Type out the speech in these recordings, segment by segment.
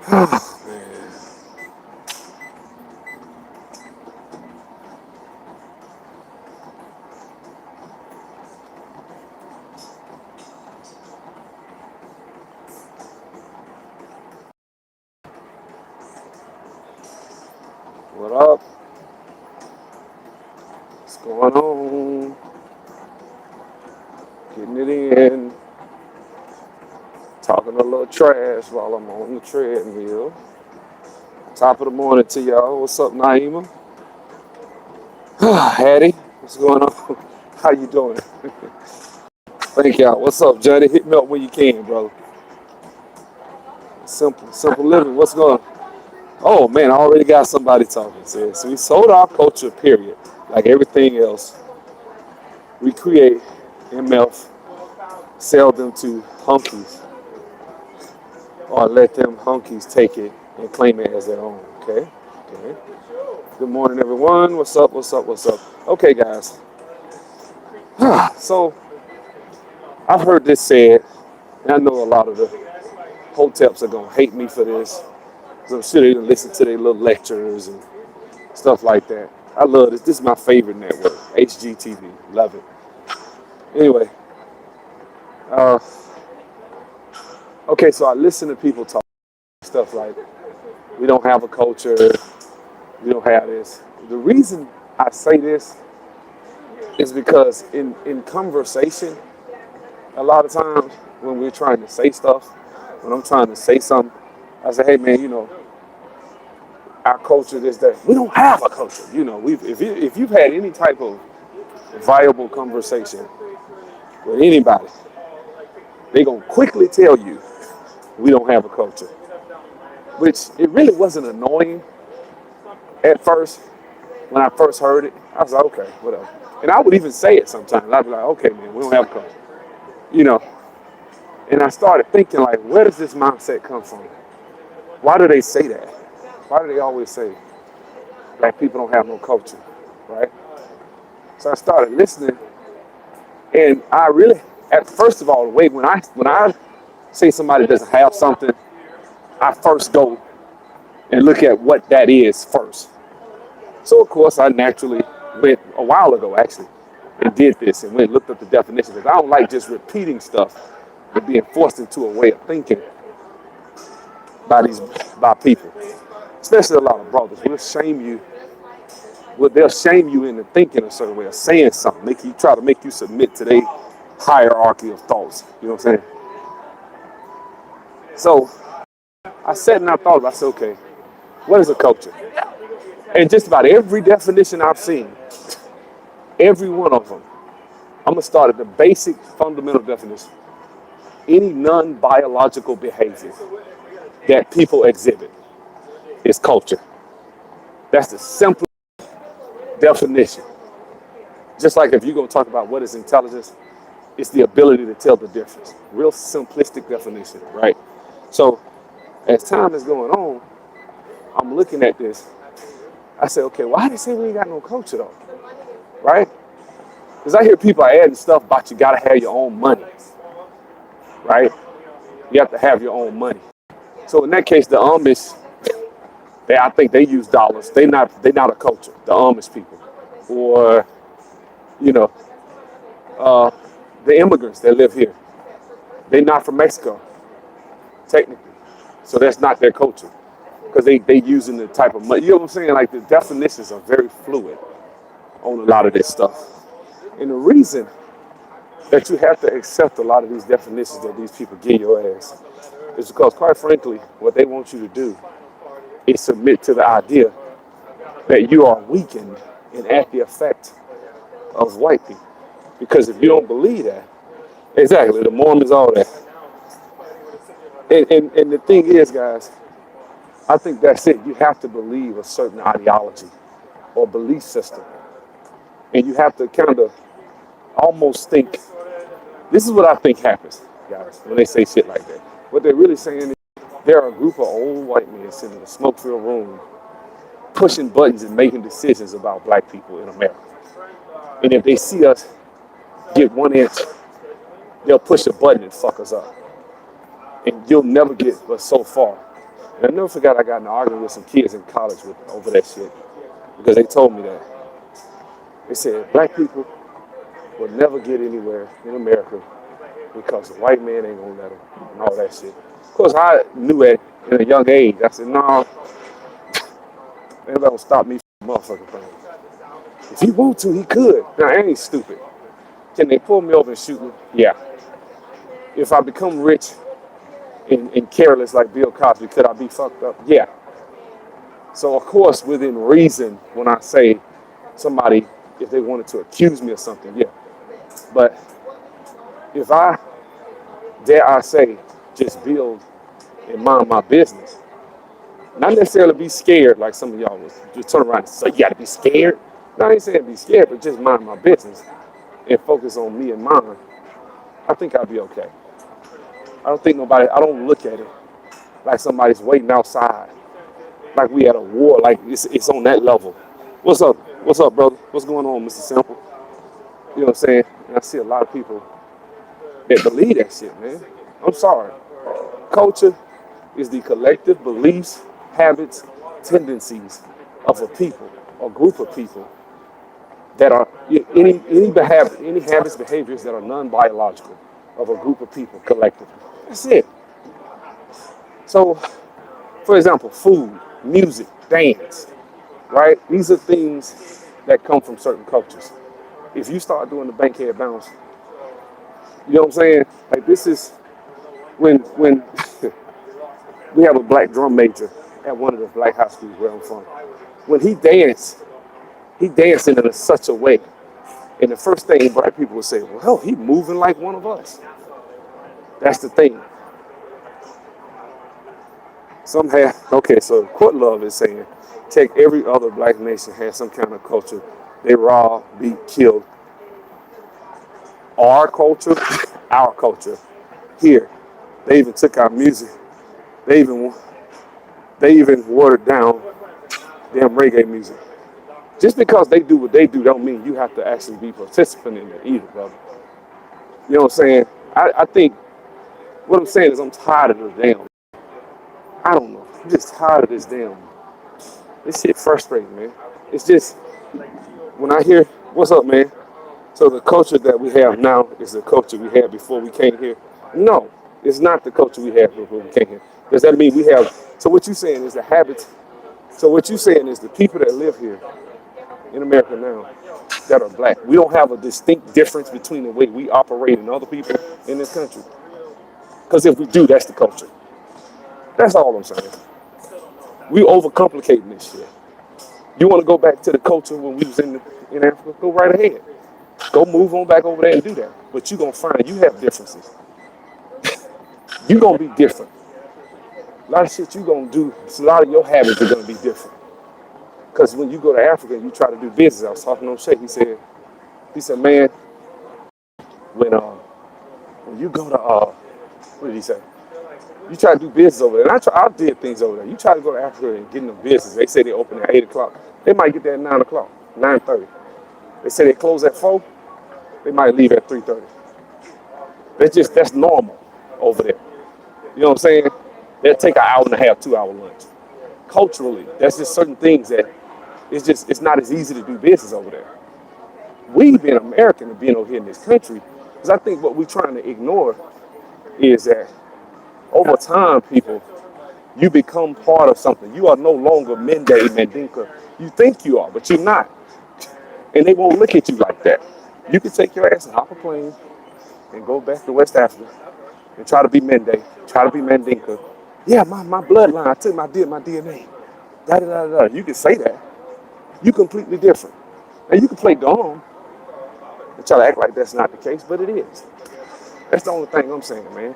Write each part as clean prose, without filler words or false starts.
Man. What up? What's going on? Getting it in. Talking a little trash while I'm on the treadmill. Top of the morning to y'all. What's up, Naima? Hattie, what's going on? How you doing? Thank y'all. What's up, Johnny? Hit me up when you can, brother. Simple living. What's going on? Oh man, I already got somebody talking. So we sold our culture, period. Like everything else, we create MF, sell them to hunkies, or let them hunkies take it and claim it as their own. Okay? Okay. Good morning, everyone. What's up? What's up? What's up? Okay, guys. So I've heard this said, and I know a lot of the hoteps are gonna hate me for this. 'Cause I'm sure they done listen to their little lectures and stuff like that. I love this. This is my favorite network, HGTV. Love it. Anyway, uh, okay, so I listen to people talk stuff like, we don't have a culture, we don't have this. The reason I say this is because in conversation, a lot of times when we're trying to say stuff, when I'm trying to say something, I say, hey man, our culture is that we don't have a culture. If you've had any type of viable conversation with anybody, they gonna quickly tell you we don't have a culture. Which it really wasn't annoying at first when I first heard it. I was like, okay, whatever. And I would even say it sometimes. I'd be like, okay, man, we don't have a culture. You know. And I started thinking, like, where does this mindset come from? Why do they say that? Why do they always say black people don't have no culture, right? So I started listening, and I really, at first of all, the way when I say somebody doesn't have something, I first go and look at what that is first. So of course I naturally went a while ago actually and did this and went and looked up the definition because I don't like just repeating stuff but being forced into a way of thinking by people, especially a lot of brothers. They'll shame you into thinking a certain way or saying something. Try to make you submit to their hierarchy of thoughts. You know what I'm saying? So I sat and I thought, I said, okay, what is a culture? And just about every definition I've seen, every one of them, I'm gonna start at the basic fundamental definition. Any non-biological behavior that people exhibit is culture. That's the simple definition. Just like if you're gonna talk about what is intelligence, it's the ability to tell the difference. Real simplistic definition, right? So as time is going on, I'm looking at this. I say, okay, why they say we ain't got no culture though, right? Because I hear people adding stuff about you gotta have your own money, right? You have to have your own money. So in that case, the Amish, I think they use dollars. They not a culture. The Amish people, or you know, uh, the immigrants that live here, they're not from Mexico, technically. So that's not their culture because they using the type of money. You know what I'm saying? Like the definitions are very fluid on a lot of this stuff. And the reason that you have to accept a lot of these definitions that these people give your ass is because, quite frankly, what they want you to do is submit to the idea that you are weakened and at the effect of white people. Because if you don't believe that, exactly, the Mormons, all that. And the thing is, guys, I think that's it. You have to believe a certain ideology or belief system. And you have to kind of almost think, this is what I think happens, guys, when they say shit like that. What they're really saying is there are a group of old white men sitting in a smoke-filled room pushing buttons and making decisions about black people in America. And if they see us get 1 inch, they'll push a button and fuck us up. And you'll never get but so far And I never forgot I got in an argument with some kids in college over that shit because they told me that. They said black people will never get anywhere in America because the white man ain't gonna let them and all that shit. Of course, I knew it at a young age. I said, no, ain't gonna stop me from motherfucking thing. If he want to, he could. Now, I ain't stupid. Can they pull me over and shoot me? Yeah. If I become rich and careless like Bill Cosby, could I be fucked up? Yeah. So, of course, within reason, when I say somebody, if they wanted to accuse me of something, yeah. But if I, dare I say, just build and mind my business, not necessarily be scared like some of y'all was, just turn around and say, you gotta be scared. No, I ain't saying be scared, but just mind my business and focus on me and mine, I think I'll be okay. I don't look at it like somebody's waiting outside, like we at a war, like it's on that level. What's up? What's up, brother? What's going on, Mr. Simple? You know what I'm saying? And I see a lot of people that believe that shit, man. I'm sorry. Culture is the collective beliefs, habits, tendencies of a people, or group of people that are any habits, behaviors that are non-biological of a group of people collectively. That's it. So, for example, food, music, dance, right? These are things that come from certain cultures. If you start doing the bankhead bounce, you know what I'm saying? Like this is when we have a black drum major at one of the black high schools where I'm from. When he danced in such a way. And the first thing black people would say, well, hell, he moving like one of us. That's the thing. So Court Love is saying, take every other black nation has some kind of culture. They rob, beat, kill. Our culture, here, they even took our music. They even watered down damn reggae music. Just because they do what they do don't mean you have to actually be a participant in it either, brother. You know what I'm saying? I think what I'm saying is I'm tired of this damn. I don't know. I'm just tired of this damn. This shit frustrating, man. It's just when I hear, what's up, man? So the culture that we have now is the culture we had before we came here. No, it's not the culture we had before we came here. Does that mean we have? So what you're saying is the habits. So what you're saying is the people that live here in America now that are black, we don't have a distinct difference between the way we operate and other people in this country. Because if we do, that's the culture. That's all I'm saying. We overcomplicating this shit. You want to go back to the culture when we was in Africa? Go right ahead. Go move on back over there and do that. But you're going to find you have differences. You're going to be different. A lot of shit you're going to do, a lot of your habits are going to be different. Because when you go to Africa and you try to do business, I was talking to Shay, he said, man, when you go to, what did he say? You try to do business over there. And I did things over there. You try to go to Africa and get in the business. They say they open at 8 o'clock. They might get there at 9 o'clock, 9:30. They say they close at 4. They might leave at 3:30. That's normal over there. You know what I'm saying? They'll take an hour and a half, 2 hour lunch. Culturally, that's just certain things that it's not as easy to do business over there. We being American and being over here in this country, because I think what we're trying to ignore is that over time, people, you become part of something. You are no longer Mende Mandinka. You think you are, but you're not. And they won't look at you like that. You can take your ass and hop a plane and go back to West Africa and try to be Mende, try to be Mandinka. Yeah, my bloodline, I took my DNA. Da, da, da, da. You can say that. You completely different. And you can play dumb and try to act like that's not the case, but it is. That's the only thing I'm saying, man.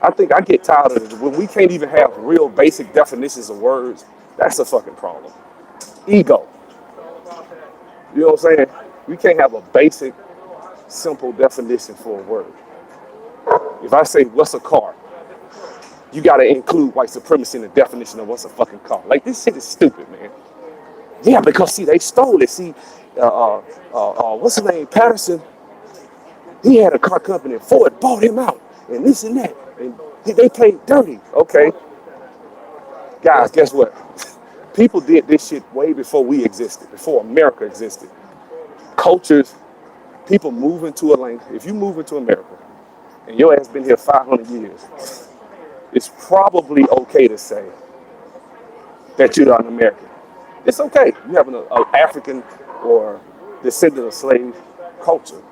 I think I get tired of it. When we can't even have real basic definitions of words, that's a fucking problem. Ego. You know what I'm saying? We can't have a basic, simple definition for a word. If I say, what's a car? You got to include white supremacy in the definition of what's a fucking car. Like, this shit is stupid, man. Yeah, because, see, they stole it. See, what's his name? Patterson, he had a car company, and Ford bought him out, and this and that. And they played dirty. Okay. Guys, guess what? People did this shit way before we existed, before America existed. Cultures, people move into a land. If you move into America and your ass been here 500 years, it's probably okay to say that you're an American. It's okay. You have an African or descendant of slave culture.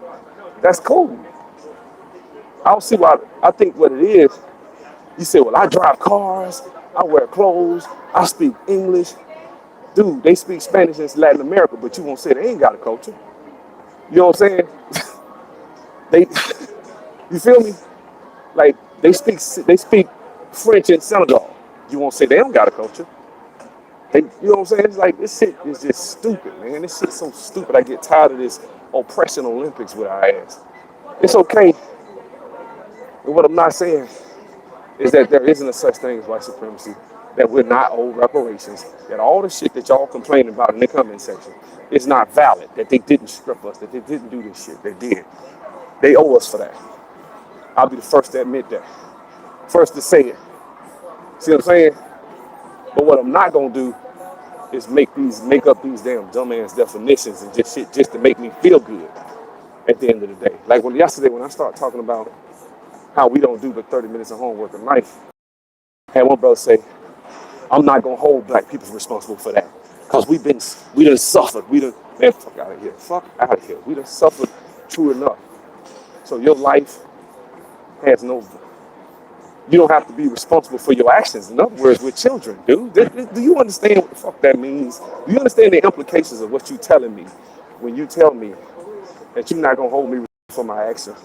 That's cool. I don't see why. I think what it is, you say, well, I drive cars, I wear clothes, I speak English. Dude, they speak Spanish in Latin America, but you won't say they ain't got a culture. You know what I'm saying? They, you feel me? Like they speak French in Senegal. You won't say they don't got a culture. They, you know what I'm saying? It's like this shit is just stupid, man. This shit's so stupid. I get tired of this oppression Olympics with our ass. It's okay. And what I'm not saying is that there isn't a such thing as white supremacy, that we're not owed reparations, that all the shit that y'all complaining about in the comment section is not valid, that they didn't strip us, that they didn't do this shit. They did. They owe us for that. I'll be the first to admit that. First to say it. See what I'm saying? But what I'm not gonna do is make up these damn dumbass definitions and just shit just to make me feel good at the end of the day. Like yesterday when I started talking about how we don't do the 30 minutes of homework a night, I had one brother say, I'm not gonna hold black people responsible for that. Cause we done suffered. Man, fuck out of here. Fuck out of here. We done suffered true enough. So your life has you don't have to be responsible for your actions. In other words, we're children, dude. Do you understand what the fuck that means? Do you understand the implications of what you're telling me when you tell me that you're not gonna hold me responsible for my actions?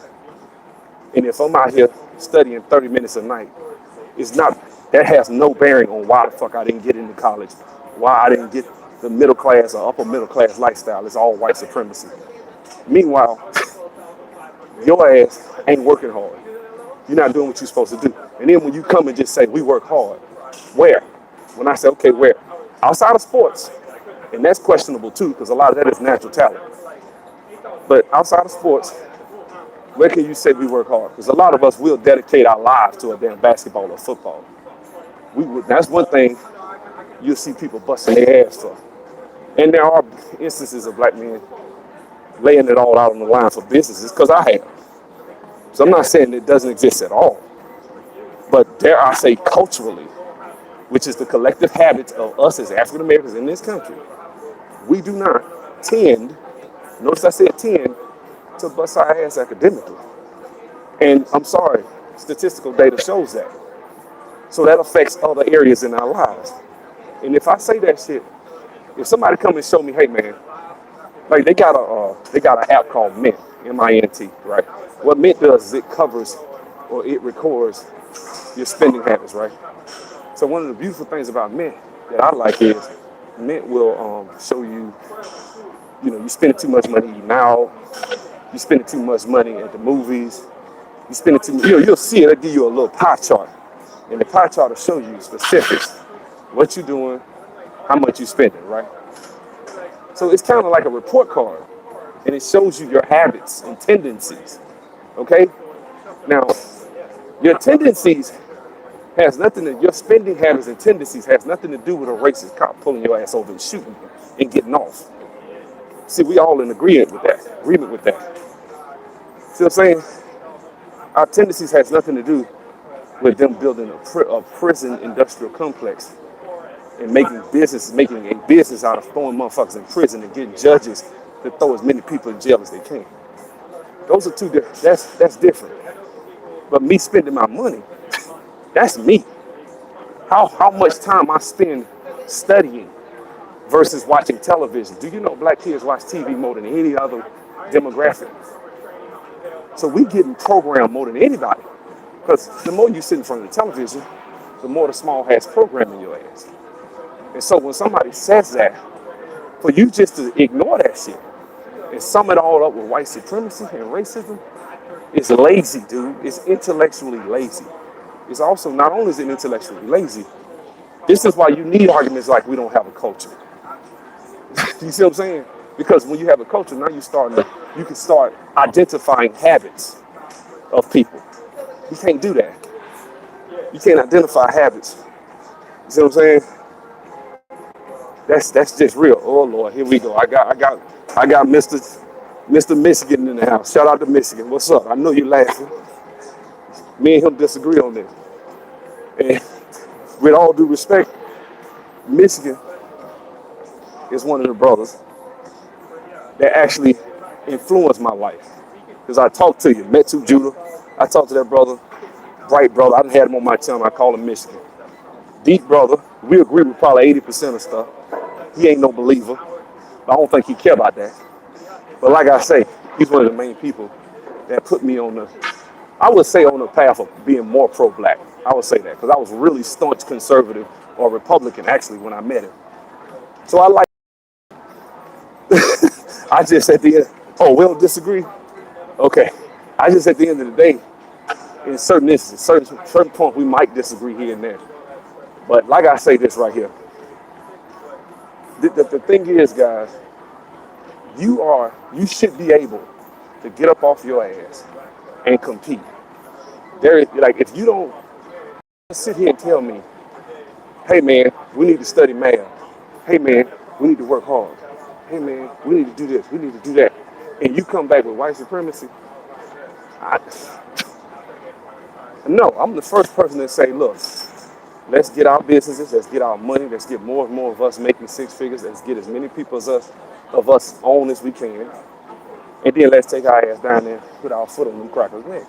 And if I'm out here studying 30 minutes a night, that has no bearing on why the fuck I didn't get into college, why I didn't get the middle class or upper middle class lifestyle. It's all white supremacy. Meanwhile, your ass ain't working hard. You're not doing what you're supposed to do. And then when you come and just say, we work hard, where? When I say, okay, where? Outside of sports. And that's questionable too, because a lot of that is natural talent. But outside of sports, where can you say we work hard? Because a lot of us will dedicate our lives to a damn basketball or football. That's one thing you'll see people busting their ass for. And there are instances of black men laying it all out on the line for businesses, because I have. So I'm not saying it doesn't exist at all. But dare I say culturally, which is the collective habits of us as African Americans in this country, we do not tend, notice I said tend, to bust our ass academically. And I'm sorry, statistical data shows that. So that affects other areas in our lives. And if I say that shit, if somebody come and show me, hey man, like they got an app called Mint, M-I-N-T, right? What Mint does is it covers or it records your spending habits, right? So one of the beautiful things about Mint that I like is Mint will show you, you spending too much money eating out, you spending too much money at the movies, you spending too much, you'll see it, it'll give you a little pie chart. And the pie chart will show you specifics, what you're doing, how much you're spending, right? So it's kind of like a report card, and it shows you your habits and tendencies, okay? Now, your tendencies your spending habits and tendencies has nothing to do with a racist cop pulling your ass over and shooting you and getting off. See, we all in agreement with that. See what I'm saying? Our tendencies has nothing to do with them building a prison industrial complex and making a business out of throwing motherfuckers in prison and getting judges to throw as many people in jail as they can. Those are two different. That's different. But me spending my money, that's me. How much time I spend studying versus watching television. Do you know black kids watch TV more than any other demographic? So we getting programmed more than anybody. Because the more you sit in front of the television, the more the small has programming your ass. And so when somebody says that, for you just to ignore that shit and sum it all up with white supremacy and racism, it's lazy, dude. It's intellectually lazy. It's also, not only is it intellectually lazy, this is why you need arguments like we don't have a culture. You see what I'm saying? Because when you have a culture, now you can start identifying habits of people. You can't do that. You can't identify habits see what I'm saying? That's just real. Oh Lord, here we go. I got Mr. Michigan in the house. Shout out to Michigan. What's up? I know you're laughing. Me and him disagree on this. And with all due respect, Michigan is one of the brothers that actually influenced my life. Because I talked to you, Metu Judah. I talked to that brother, bright brother. I done had him on my tongue. I call him Michigan. Deep brother. We agree with probably 80% of stuff. He ain't no believer. I don't think he care about that. But like I say, he's one of the main people that put me on I would say on the path of being more pro-black. I would say that because I was really staunch conservative or Republican actually when I met him. So I like, I just at the end, oh, we don't disagree? Okay. I just at the end of the day, in certain instances, certain points we might disagree here and there. But like I say this right here, the thing is, guys, you should be able to get up off your ass and compete. Like if you don't sit here and tell me, hey man, we need to study math. Hey man, we need to work hard. Hey man, we need to do this, we need to do that. And you come back with white supremacy, no, I'm the first person to say, look, let's get our businesses, let's get our money, let's get more and more of us making six figures, let's get as many people of us on as we can. And then let's take our ass down there and put our foot on them crackers' neck.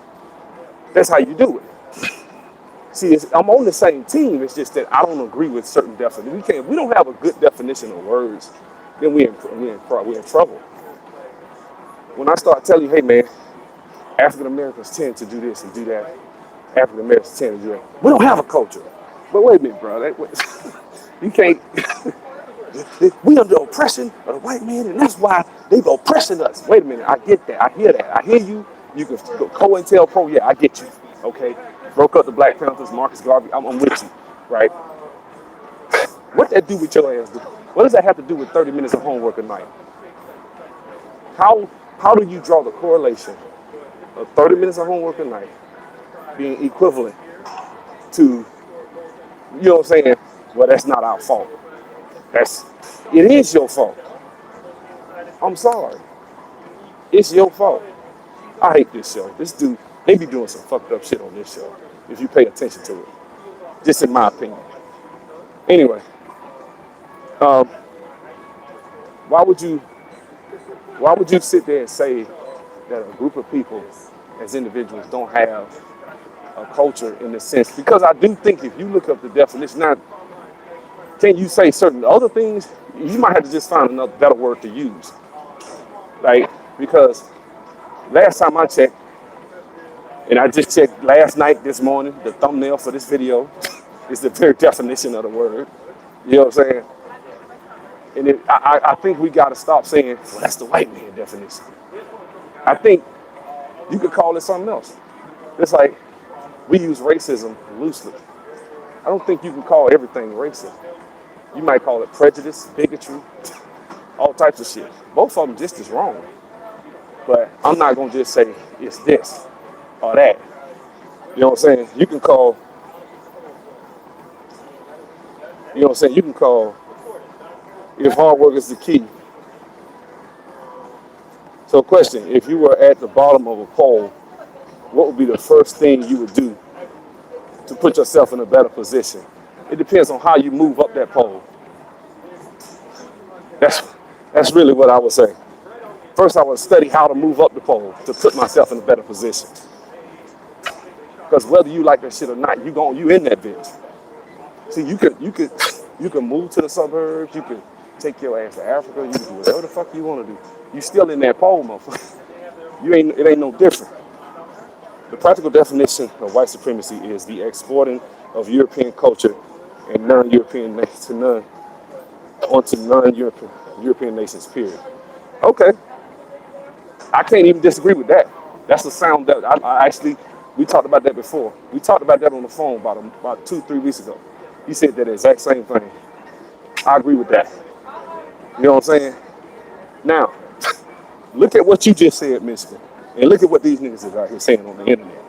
That's how you do it. See, I'm on the same team. It's just that I don't agree with certain definitions. We don't have a good definition of words. Then we're in trouble. When I start telling you, hey man, African Americans tend to do this and do that. African Americans tend to do that. We don't have a culture. But wait a minute, bro. You can't. We under oppression of the white man, and that's why they oppressing us. Wait a minute. I get that. I hear that. I hear you. You can go COINTELPRO. Yeah, I get you. Okay. Broke up the Black Panthers, Marcus Garvey. I'm with you, right? What that do with your ass? What does that have to do with 30 minutes of homework a night? How do you draw the correlation of 30 minutes of homework a night being equivalent to, you know what I'm saying? Well, that's not our fault. It is your fault. I'm sorry. It's your fault. I hate this show. This dude, they be doing some fucked up shit on this show, if you pay attention to it. Just in my opinion. Anyway, why would you sit there and say that a group of people as individuals don't have a culture in the sense? Because I do think if you look up the definition, now, can you say certain other things? You might have to just find another better word to use. Right? Because last time I checked, and I just checked last night, this morning, the thumbnail for this video is the very definition of the word. You know what I'm saying? And I think we got to stop saying, well, that's the white man definition. I think you could call it something else. It's like we use racism loosely. I don't think you can call everything racist. You might call it prejudice, bigotry, all types of shit. Both of them just as wrong. But I'm not going to just say it's this or that. You know what I'm saying? You can call, if hard work is the key. So question, if you were at the bottom of a pole, what would be the first thing you would do to put yourself in a better position? It depends on how you move up that pole. That's really what I would say. First, I would study how to move up the pole to put myself in a better position. Because whether you like that shit or not, you in that bitch. See, you can move to the suburbs. You can take your ass to Africa. You can do whatever the fuck you want to do. You still in that pole, motherfucker. It ain't no different. The practical definition of white supremacy is the exporting of European culture and non-European onto non-European nations, period. Okay. I can't even disagree with that. That's a sound that I actually, we talked about that before. We talked about that on the phone about 2-3 weeks ago. He said that exact same thing. I agree with that. You know what I'm saying? Now, look at what you just said, Michigan, and look at what these niggas is out here saying on the internet.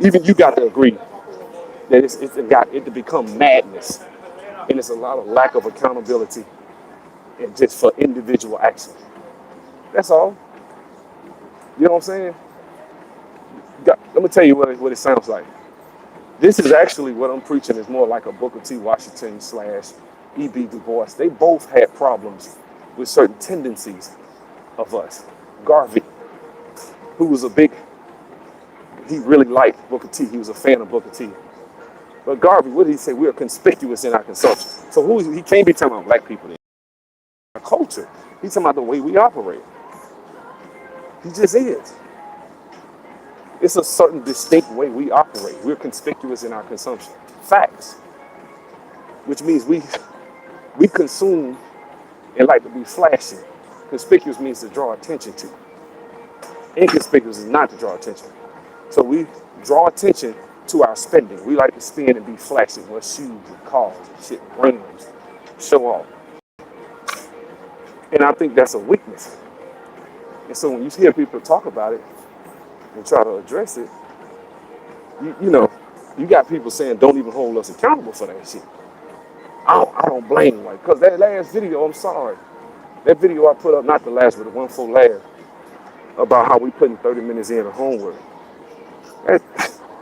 Even you got to agree that it's got it to become madness, and it's a lot of lack of accountability and just for individual action. That's all. You know what I'm saying? Let me tell you what it sounds like. This is actually what I'm preaching is more like a Booker T. Washington slash E.B. Du Bois. They both had problems with certain tendencies of us. Garvey, who was he really liked Booker T. He was a fan of Booker T. But Garvey, what did he say? We are conspicuous in our consumption. So he can't be talking about black people in our culture. He's talking about the way we operate. He just is. It's a certain distinct way we operate. We're conspicuous in our consumption. Facts. Which means we consume and like to be flashy. Conspicuous means to draw attention to. Inconspicuous is not to draw attention. So we draw attention to our spending. We like to spend and be flashy. Wear shoes and cars and shit, rings, show off. And I think that's a weakness. And so when you hear people talk about it and try to address it, you got people saying don't even hold us accountable for that shit. I don't blame white, because that last video, I'm sorry. That video I put up, not the last, but the one for last, about how we putting 30 minutes in of homework.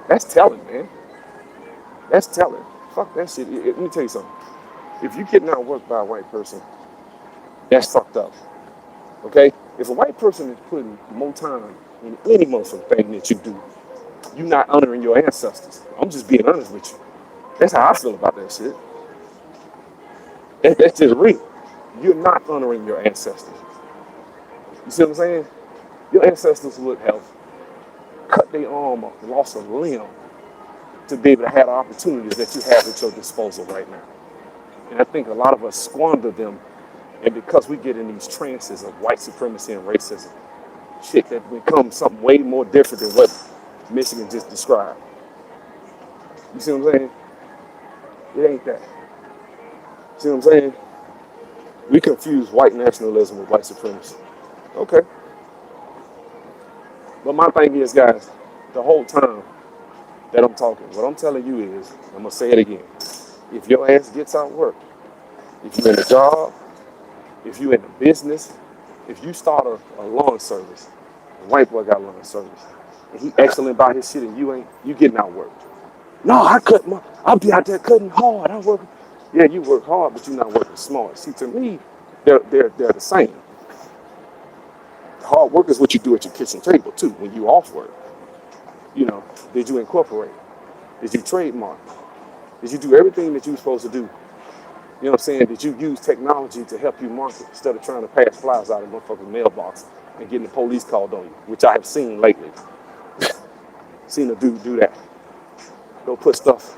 That's telling, man. That's telling. Fuck that shit. Let me tell you something. If you getting outworked by a white person, that's fucked up. Okay? If a white person is putting more time in any motherfucking thing that you do, you're not honoring your ancestors. I'm just being honest with you. That's how I feel about that shit. That's just real. You're not honoring your ancestors. You see what I'm saying? Your ancestors would have cut their arm off, lost a limb to be able to have the opportunities that you have at your disposal right now. And I think a lot of us squander them, and because we get in these trances of white supremacy and racism, shit that becomes something way more different than what Michigan just described. You see what I'm saying? It ain't that. See what I'm saying? We confuse white nationalism with white supremacy. Okay. But my thing is, guys, the whole time that I'm talking, what I'm telling you is, I'm going to say it again. If your ass gets out work, if you're in a job, if you're in a business, if you start a lawn service, a white boy got lawn service, and he excellent about his shit and you ain't, you getting out work. No, I'll be out there cutting hard. I'm working. Yeah, you work hard, but you're not working smart. See, to me, they're the same. Hard work is what you do at your kitchen table too, when you off work. Did you incorporate? Did you trademark? Did you do everything that you were supposed to do? You know what I'm saying? Did you use technology to help you market instead of trying to pass flyers out of motherfucking mailbox and getting the police called on you, which I have seen lately. Seen a dude do that. Go put stuff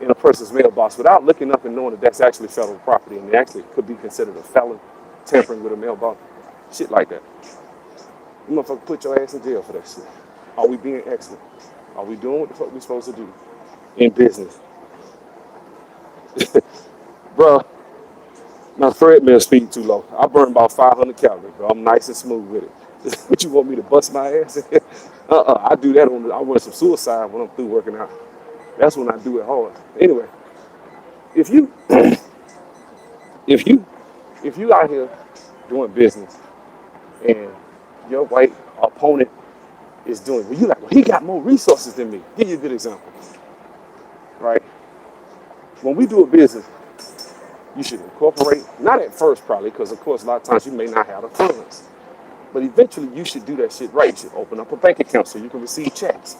in a person's mailbox without looking up and knowing that that's actually federal property and it actually could be considered a felon tampering with a mailbox. Shit like that. You motherfucker put your ass in jail for that shit. Are we being excellent? Are we doing what the fuck we supposed to do in business? Bruh, my treadmill speed too low. I burn about 500 calories, bro. I'm nice and smooth with it. What you want me to bust my ass? I do that I want some suicide when I'm through working out. That's when I do it hard. Anyway, if you if you out here doing business and your white opponent is doing, well, you like, well, he got more resources than me. Give you a good example, right? When we do a business, you should incorporate, not at first probably, because of course a lot of times you may not have the funds, but eventually you should do that shit right. You should open up a bank account so you can receive checks.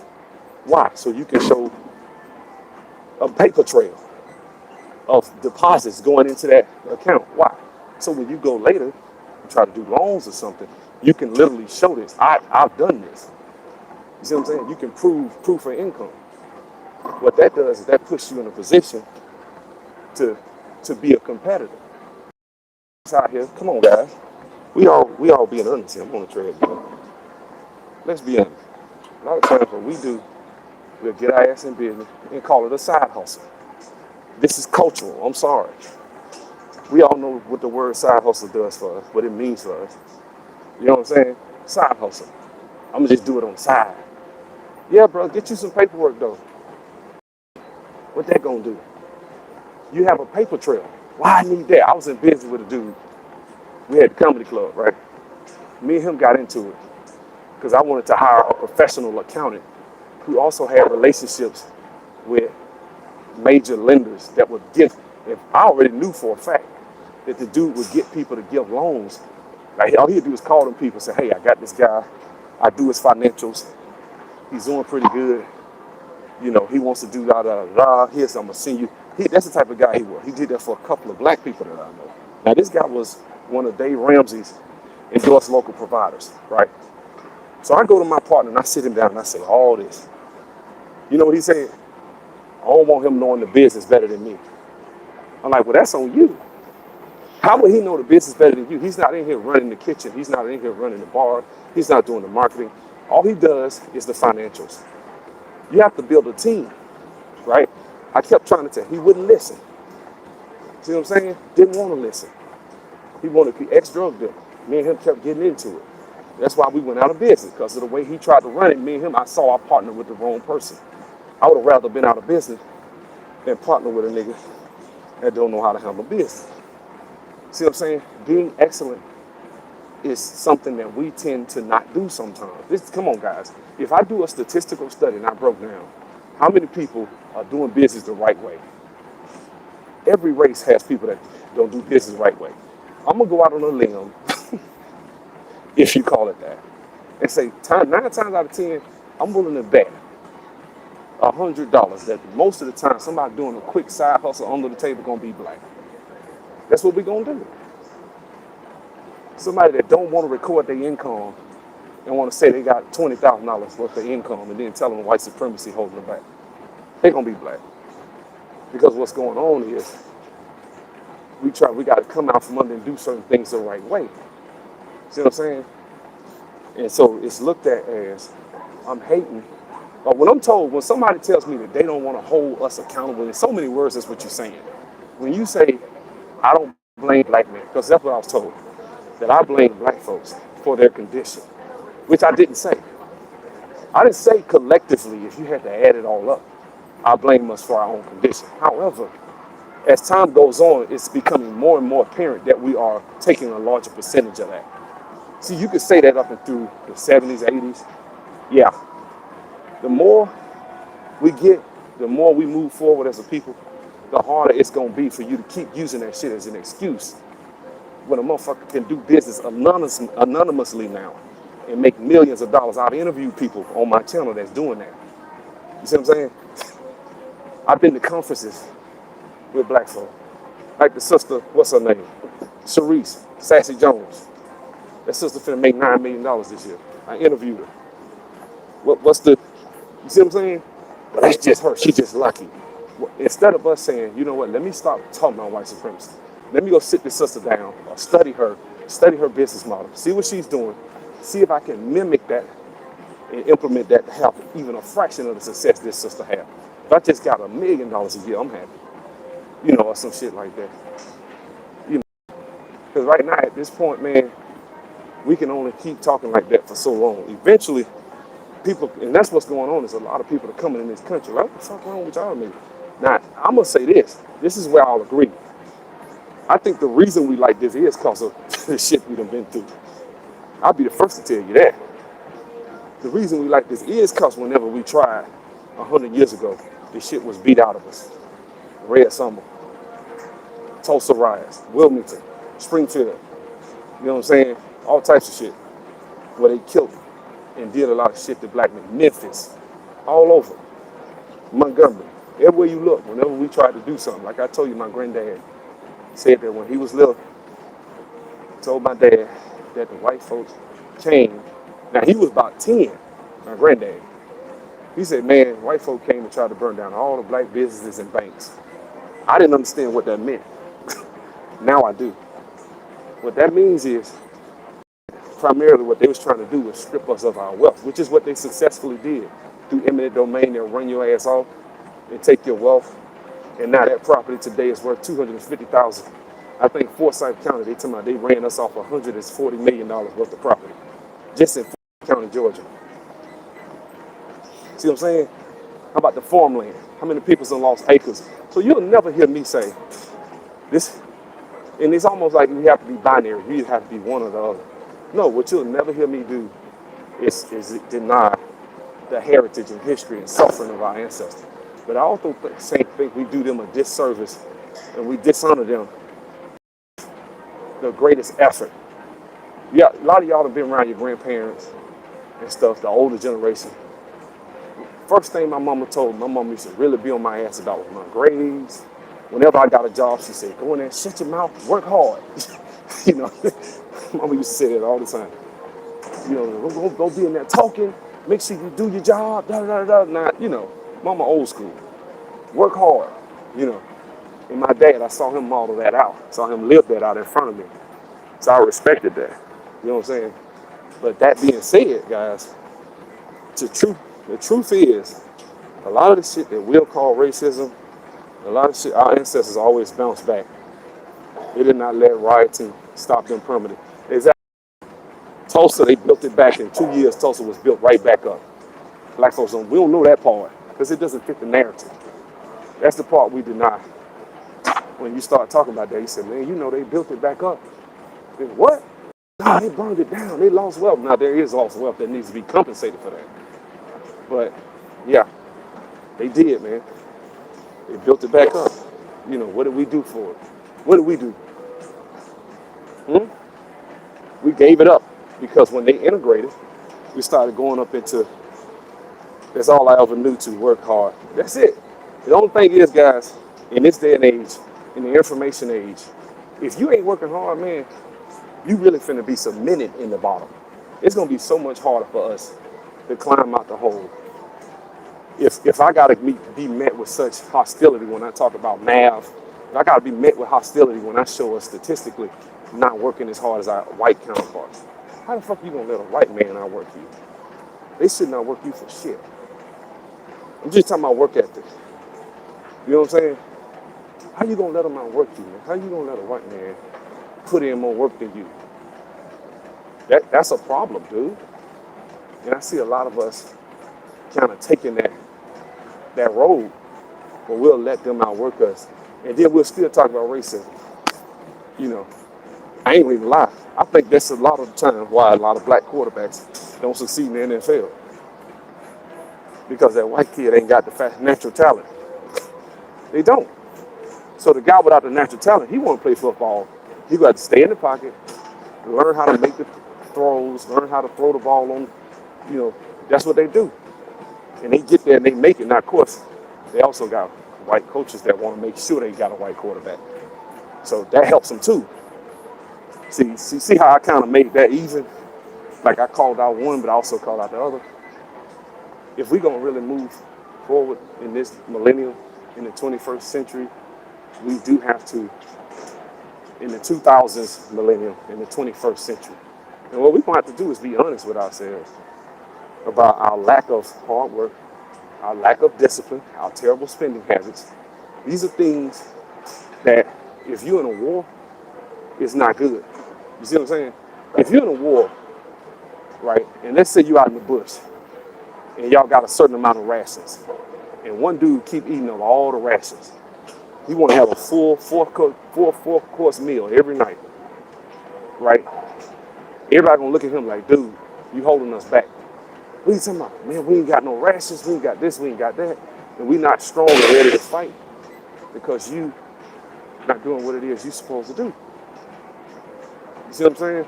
Why? So you can show a paper trail of deposits going into that account. Why? So when you go later and try to do loans or something, you can literally show this. I've done this. You see what I'm saying? You can prove proof of income. What that does is that puts you in a position to be a competitor. It's out here. Come on, guys. We all being honest here. I'm on the treadmill. Let's be honest. A lot of times what we do, we'll get our ass in business and call it a side hustle. This is cultural. I'm sorry. We all know what the word side hustle does for us, what it means for us. You know what I'm saying? Side hustle. I'm gonna just do it on the side. Yeah, bro, get you some paperwork though. What that gonna do? You have a paper trail. Why I need that? I was in business with a dude. We had the comedy club, right? Me and him got into it because I wanted to hire a professional accountant who also had relationships with major lenders that would give. If I already knew for a fact that the dude would get people to give loans, like all he'd do is call them people and say, "Hey, I got this guy. I do his financials. He's doing pretty good. You know, he wants to do da da da. Here's I'm gonna send you." That's the type of guy he was. He did that for a couple of black people that I know. Now this guy was one of Dave Ramsey's endorsed local providers, right? So I go to my partner and I sit him down and I say all this. You know what he said? I don't want him knowing the business better than me. I'm like, well, that's on you. How would he know the business better than you? He's not in here running the kitchen. He's not in here running the bar. He's not doing the marketing. All he does is the financials. You have to build a team, right? I kept trying to tell him. He wouldn't listen. See what I'm saying? Didn't want to listen. He wanted to be ex-drug dealer. Me and him kept getting into it. That's why we went out of business, because of the way he tried to run it. Me and him, I saw I partnered with the wrong person. I would have rather been out of business than partner with a nigga that don't know how to handle business. See what I'm saying? Being excellent is something that we tend to not do sometimes. Come on, guys. If I do a statistical study and I broke down how many people are doing business the right way, every race has people that don't do business the right way. I'm gonna go out on a limb, if you call it that, and say 9 times out of 10, I'm willing to bet $100 that most of the time somebody doing a quick side hustle under the table gonna be black. That's what we gonna do. Somebody that don't want to record their income and want to say they got $20,000 worth of income and then tell them white supremacy holding them back, they gonna be black. Because what's going on is we got to come out from under and do certain things the right way. See what I'm saying? And so it's looked at as I'm hating. But when somebody tells me that they don't want to hold us accountable, in so many words, that's what you're saying. When you say, I don't blame black men, because that's what I was told, that I blame black folks for their condition, which I didn't say. I didn't say collectively, if you had to add it all up, I blame us for our own condition. However, as time goes on, it's becoming more and more apparent that we are taking a larger percentage of that. See, you could say that up and through the 70s, 80s. Yeah. The more we get, the more we move forward as a people, the harder it's going to be for you to keep using that shit as an excuse. When a motherfucker can do business anonymously now and make millions of dollars. I've interviewed people on my channel that's doing that. You see what I'm saying? I've been to conferences with black folk. Like the sister, what's her name? Sharice, Sassy Jones. That sister finna make $9 million this year. I interviewed her. You see what I'm saying? But that's just her. She's just lucky. Instead of us saying, you know what, let me stop talking about white supremacy. Let me go sit this sister down or study her business model, see what she's doing, see if I can mimic that and implement that to have even a fraction of the success this sister had. If I just got $1 million a year, I'm happy. You know, or some shit like that. You know, because right now at this point, man, we can only keep talking like that for so long. Eventually, people, and that's what's going on, is a lot of people are coming in this country. Like, what the fuck wrong with y'all, niggas? Now, I'm gonna say this. This is where I'll agree. I think the reason we like this is because of the shit we done been through. I'll be the first to tell you that. The reason we like this is because whenever we tried 100 years ago, this shit was beat out of us. Red Summer, Tulsa riots, Wilmington, Springfield, you know what I'm saying? All types of shit where they killed and did a lot of shit to black men. Memphis, all over, Montgomery, everywhere you look, whenever we tried to do something. Like I told you, my granddad said that when he was little, told my dad that the white folks came. Now he was about 10, my granddad. He said, man, white folk came and tried to burn down all the black businesses and banks. I didn't understand what that meant. Now I do. What that means is, primarily what they was trying to do was strip us of our wealth, which is what they successfully did. Through eminent domain, they'll run your ass off and take your wealth. And now that property today is worth $250,000. I think Forsyth County, they ran us off $140 million worth of property. Just in Forsyth County, Georgia. See what I'm saying? How about the farmland? How many people's in lost acres? So you'll never hear me say this, and it's almost like we have to be binary. We have to be one or the other. No, what you'll never hear me do is deny the heritage and history and suffering of our ancestors. But I also think we do them a disservice and we dishonor them the greatest effort. Yeah, a lot of y'all have been around your grandparents and stuff, the older generation. First thing my mama told me, my mama used to really be on my ass about was my grades. Whenever I got a job, she said, go in there and shut your mouth, work hard. You know, mama used to say that all the time. You know, go be in there talking, make sure you do your job, da da da da. Now, you know, mama old school. Work hard, you know. And my dad, I saw him model that out. Saw him live that out in front of me. So I respected that. You know what I'm saying? But that being said, guys, the truth is, a lot of the shit that we'll call racism, a lot of shit our ancestors always bounce back. They did not let rioting stop them permanently. Exactly. Tulsa, they built it back in 2 years. Tulsa was built right back up. Black folks we don't know that part because it doesn't fit the narrative. That's the part we deny. When you start talking about that, you say, man, you know they built it back up. Then what? No, they burned it down. They lost wealth. Now there is lost wealth that needs to be compensated for that. But yeah, they did, man. They built it back up. You know, what did we do for it? What did we do? We gave it up because when they integrated, we started going up into, that's all I ever knew to work hard. That's it. The only thing is, guys, in this day and age, in the information age, if you ain't working hard, man, you really finna be cemented in the bottom. It's gonna be so much harder for us to climb out the hole. If I gotta be met with such hostility when I talk about math, if I gotta be met with hostility when I show us statistically not working as hard as our white counterparts, how the fuck you gonna let a white man outwork you? They should not work you for shit. I'm just talking about work ethic. You know what I'm saying? How you gonna let them outwork you, man? How you gonna let a white man put in more work than you? That's a problem, dude. And I see a lot of us kind of taking that road, but we'll let them outwork us, and then we'll still talk about racism. You know, I ain't even lie. I think that's a lot of the time why a lot of black quarterbacks don't succeed in the NFL, because that white kid ain't got the natural talent. They don't. So the guy without the natural talent, he won't play football. He got to stay in the pocket, learn how to make the throws, learn how to throw the ball on. You know, that's what they do. And they get there and they make it. Now, of course, they also got white coaches that want to make sure they got a white quarterback. So that helps them too. See how I kind of made that even? Like I called out one, but I also called out the other. If we're going to really move forward in this millennium, in the 21st century, we do have to, in the 2000s millennium, in the 21st century. And what we're going to have to do is be honest with ourselves about our lack of hard work, our lack of discipline, our terrible spending habits. These are things that if you're in a war, it's not good. You see what I'm saying? If you're in a war, right, and let's say you're out in the bush, and y'all got a certain amount of rations, and one dude keep eating up all the rations. He want to have a full four-course meal every night, right? Everybody gonna look at him like, dude, you holding us back. What are you talking about? Man, we ain't got no rations, we ain't got this, we ain't got that, and we not strong and ready to fight because you not doing what it is you're supposed to do. You see what I'm saying?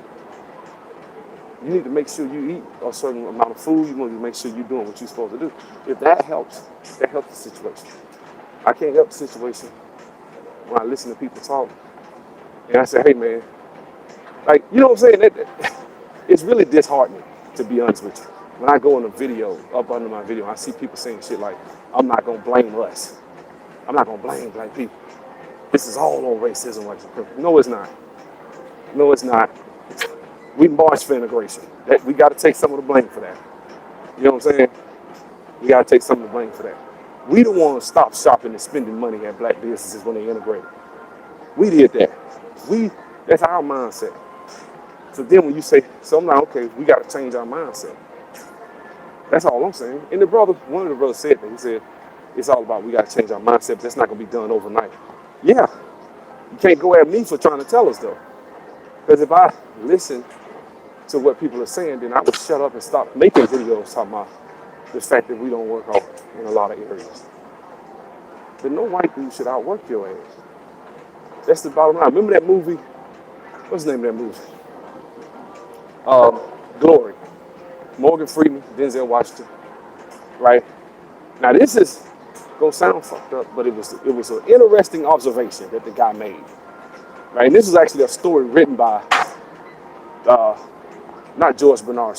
You need to make sure you eat a certain amount of food. You want to make sure you're doing what you're supposed to do. If that helps the situation. I can't help the situation when I listen to people talk and I say, hey man, like, you know what I'm saying? It's really disheartening, to be honest with you. When I go in a video, up under my video, I see people saying shit like, I'm not going to blame us. I'm not going to blame black people. This is all on racism. No, it's not. No, it's not. We march for integration. We got to take some of the blame for that. You know what I'm saying? We got to take some of the blame for that. We don't want to stop shopping and spending money at black businesses when they integrate. We did that. That's our mindset. So then when you say, so I'm like, okay, we got to change our mindset. That's all I'm saying. And one of the brothers said that. He said, it's all about we got to change our mindset. But that's not going to be done overnight. Yeah, you can't go at me for trying to tell us though. Because if I listen to what people are saying, then I would shut up and stop making videos talking about the fact that we don't work hard in a lot of areas. But no white dude should outwork your ass. That's the bottom line. Remember that movie? What's the name of that movie? Glory. Morgan Freeman, Denzel Washington. Right? Now this is gonna sound fucked up, but it was an interesting observation that the guy made. Right? And this is actually a story written by not George Bernard,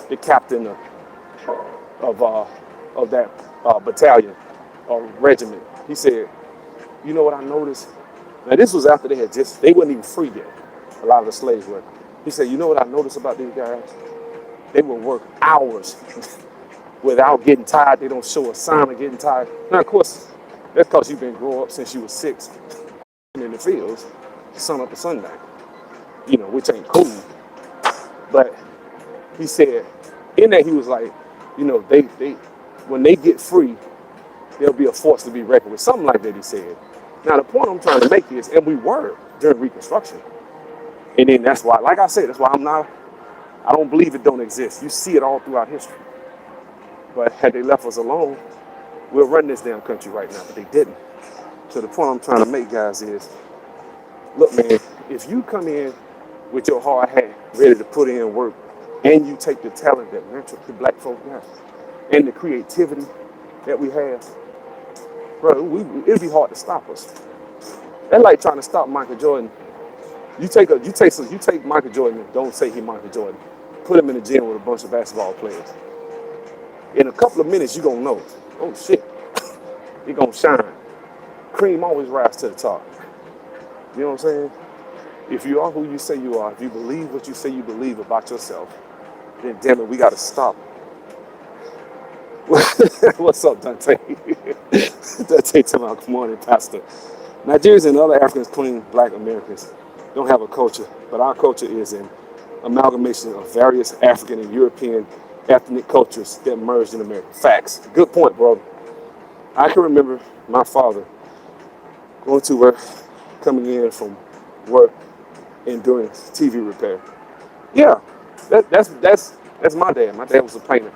the captain of that battalion or regiment. He said, you know what I noticed? Now this was after they wasn't even free yet. A lot of the slaves were. He said, you know what I noticed about these guys? They will work hours without getting tired. They don't show a sign of getting tired. Now of course, that's because you've been growing up since you were 6 in the fields, sun up to sundown. You know, which ain't cool. But he said, in that he was like, you know, they when they get free, they'll be a force to be reckoned with. Something like that he said. Now the point I'm trying to make is, and we were during Reconstruction. And then that's why, like I said, that's why I don't believe it don't exist. You see it all throughout history. But had they left us alone, we'll run this damn country right now, but they didn't. So the point I'm trying to make, guys, is, look, man, if you come in with your hard hat, ready to put in work, and you take the talent that the black folk have, and the creativity that we have, bro, it'd be hard to stop us. That's like trying to stop Michael Jordan. You take Michael Jordan and don't say he Michael Jordan. Put him in the gym with a bunch of basketball players. In a couple of minutes, you're gonna know, oh shit, he gonna shine. Cream always rise to the top. You know what I'm saying? If you are who you say you are, if you believe what you say you believe about yourself, then damn it, we gotta stop. What's up, Dante? Dante tomorrow, good morning, Pastor. Nigerians and other Africans claim black Americans don't have a culture, but our culture is an amalgamation of various African and European ethnic cultures that merged in America. Facts. Good point, bro. I can remember my father going to work, coming in from work and doing TV repair. Yeah, that's my dad. My dad was a painter.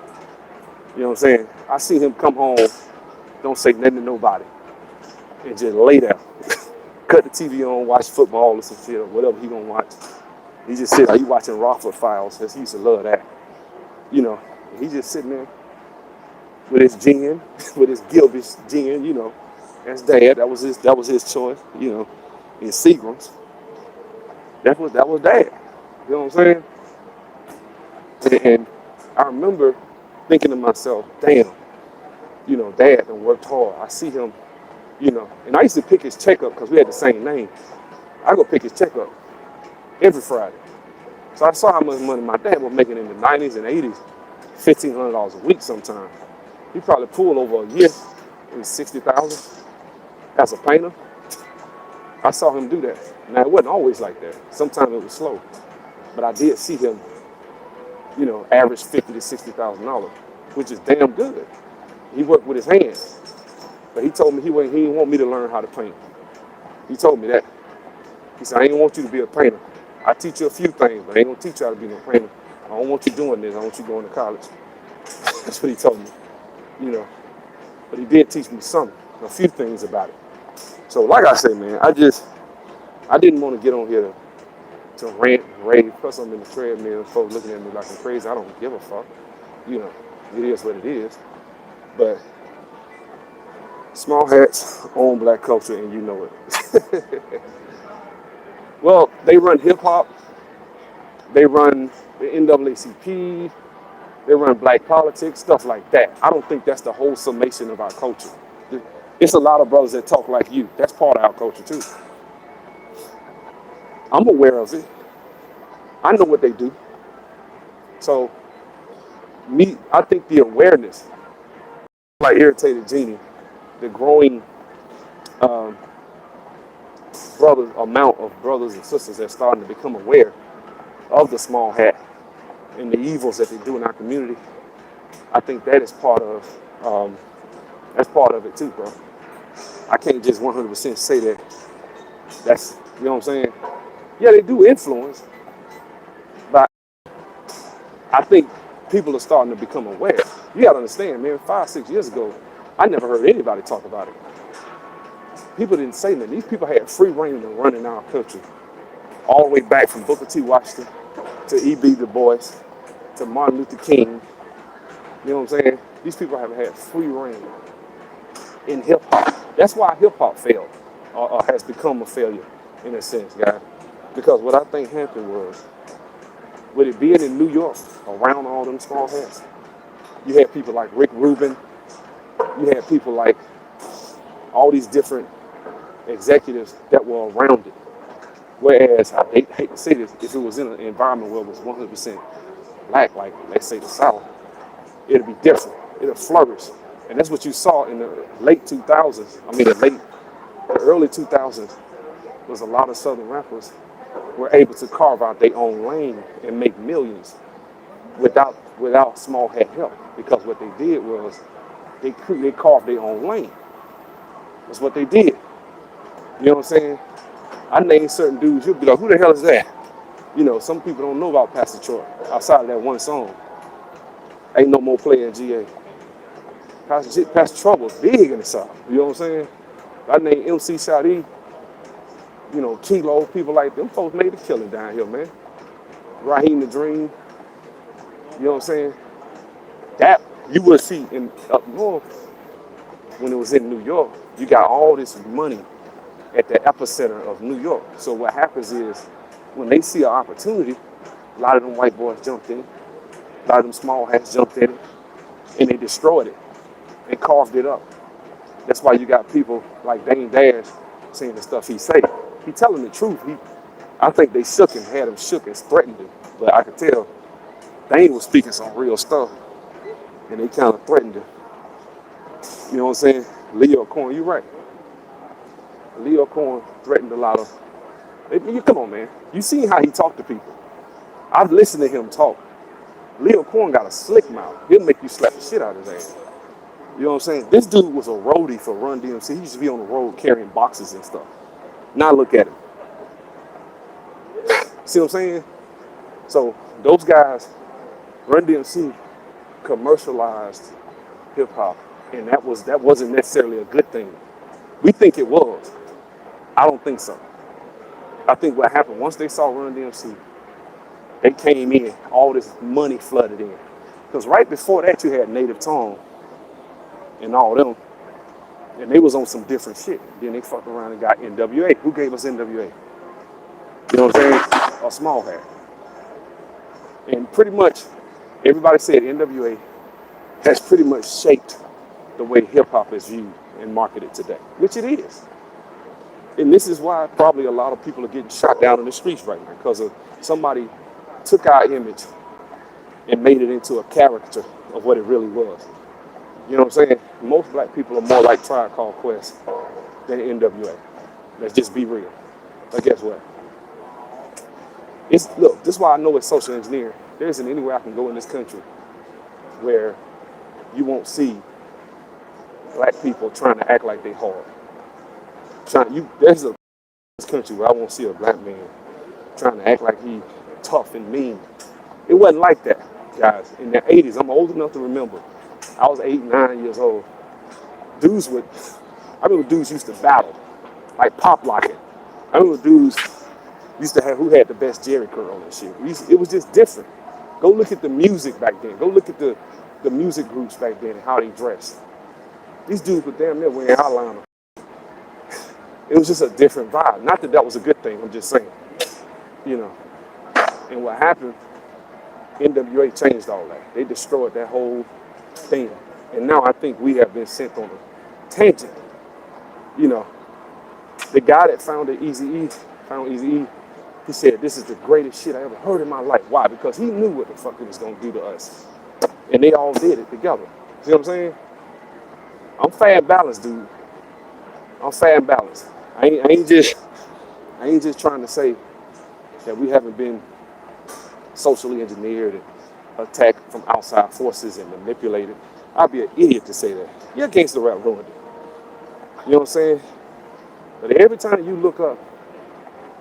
You know what I'm saying? I see him come home, don't say nothing to nobody, and just lay down. Cut the TV on, watch football or some shit or whatever he gonna watch. He just sit there. He watching Rockford Files, because he used to love that. You know, he just sitting there with his gin, with his Gilbis gin, you know. That's dad. That was his choice, you know, in Seagram's. That was dad. You know what I'm saying? And I remember thinking to myself, damn, you know, dad done worked hard. I see him, you know, and I used to pick his check up because we had the same name. I go pick his check up every Friday. So I saw how much money my dad was making in the 90s and 80s, $1,500 a week sometimes. He probably pulled over a year, it was $60,000 as a painter. I saw him do that. Now, it wasn't always like that. Sometimes it was slow. But I did see him, you know, average $50,000 to $60,000, which is damn good. He worked with his hands. But he told me he didn't want me to learn how to paint. He told me that. He said, I ain't want you to be a painter. I teach you a few things, but I ain't gonna teach you how to be no painter. I don't want you doing this. I want you going to college. That's what he told me, you know. But he did teach me a few things about it. So like I say, man, I didn't want to get on here to rant and rave. Plus I'm in the treadmill, folks looking at me like I'm crazy. I don't give a fuck. You know, it is what it is. But small hats own black culture, and you know it. Well, they run hip hop, they run the NAACP, they run black politics, stuff like that. I don't think that's the whole summation of our culture. It's a lot of brothers that talk like you. That's part of our culture too. I'm aware of it. I know what they do. So, I think the awareness, like Irritated Genie, the growing amount of brothers and sisters that's starting to become aware of the small hat and the evils that they do in our community, I think that is part of That's part of it too, bro. I can't just 100% say that that's, you know what I'm saying? Yeah, they do influence, but I think people are starting to become aware. You gotta understand, man, 5, 6 years ago, I never heard anybody talk about it. People didn't say that. These people had free reign to run in our country, all the way back from Booker T. Washington to E.B. Du Bois to Martin Luther King. You know what I'm saying? These people have had free reign in hip hop. That's why hip hop failed, or has become a failure in a sense, guys. Because what I think happened was, with it being in New York, around all them small hats, you had people like Rick Rubin, you had people like all these different executives that were around it. Whereas, I hate to say this, if it was in an environment where it was 100% black, like let's say the South, it'll be different. It'll flourish. And that's what you saw in the late 2000s. I mean, the early 2000s was a lot of Southern rappers were able to carve out their own lane and make millions without small hat help. Because what they did was they carved their own lane. That's what they did. You know what I'm saying? I named certain dudes, you'll be like, who the hell is that? You know, some people don't know about Pastor Troy outside of that one song. Ain't no more playing GA. Pastor Troy was big in the South. You know what I'm saying? I named MC Shadi, you know, Kilo, people like them folks made a killing down here, man. Raheem the Dream, you know what I'm saying? That you would see in up north when it was in New York. You got all this money at the epicenter of New York. So what happens is when they see an opportunity, a lot of them white boys jumped in, a lot of them small hats jumped in it, and they destroyed it and carved it up. That's why you got people like Dame Dash saying the stuff he say. He telling the truth. I think they shook him, had him shook and threatened him. But I could tell Dame was speaking some real stuff, and they kind of threatened him. You know what I'm saying? Leo Corn, you right. Leo Corn threatened a lot of. Come on, man. You seen how he talked to people. I've listened to him talk. Leo Corn got a slick mouth. He'll make you slap the shit out of his ass. You know what I'm saying? This dude was a roadie for Run DMC. He used to be on the road carrying boxes and stuff. Now look at him. See what I'm saying? So those guys, Run DMC commercialized hip hop, and that wasn't necessarily a good thing. We think it was. I don't think so. I think what happened once they saw Run DMC, they came in, all this money flooded in. Because right before that, you had Native Tongue and all them, and they was on some different shit. Then they fucked around and got NWA. Who gave us NWA? You know what I'm saying? A small hat. And pretty much, everybody said NWA has pretty much shaped the way hip hop is viewed and marketed today, which it is. And this is why probably a lot of people are getting shot down in the streets right now, because of somebody took our image and made it into a caricature of what it really was. You know what I'm saying? Most black people are more like Tribe Called Quest than NWA. Let's just be real. But guess what? Look, this is why I know it's social engineering. There isn't anywhere I can go in this country where you won't see black people trying to act like they hard. There's a country where I won't see a black man trying to act like he tough and mean. It wasn't like that, guys. In the 80s, I'm old enough to remember. I was 8, 9 years old. I remember dudes used to battle, like pop locking. I remember dudes used to have who had the best Jerry curl and shit. It was just different. Go look at the music back then. Go look at the music groups back then and how they dressed. These dudes were damn near wearing eyeliner. It was just a different vibe. Not that was a good thing, I'm just saying. You know. And what happened, NWA changed all that. They destroyed that whole thing. And now I think we have been sent on a tangent. You know, the guy that found Eazy-E, he said, this is the greatest shit I ever heard in my life. Why? Because he knew what the fuck it was going to do to us. And they all did it together. See what I'm saying? I'm fair and balanced, dude. I'm fair and balanced. I ain't just trying to say that we haven't been socially engineered and attacked from outside forces and manipulated. I'd be an idiot to say that. Yeah, gangster rap ruined it. You know what I'm saying? But every time you look up,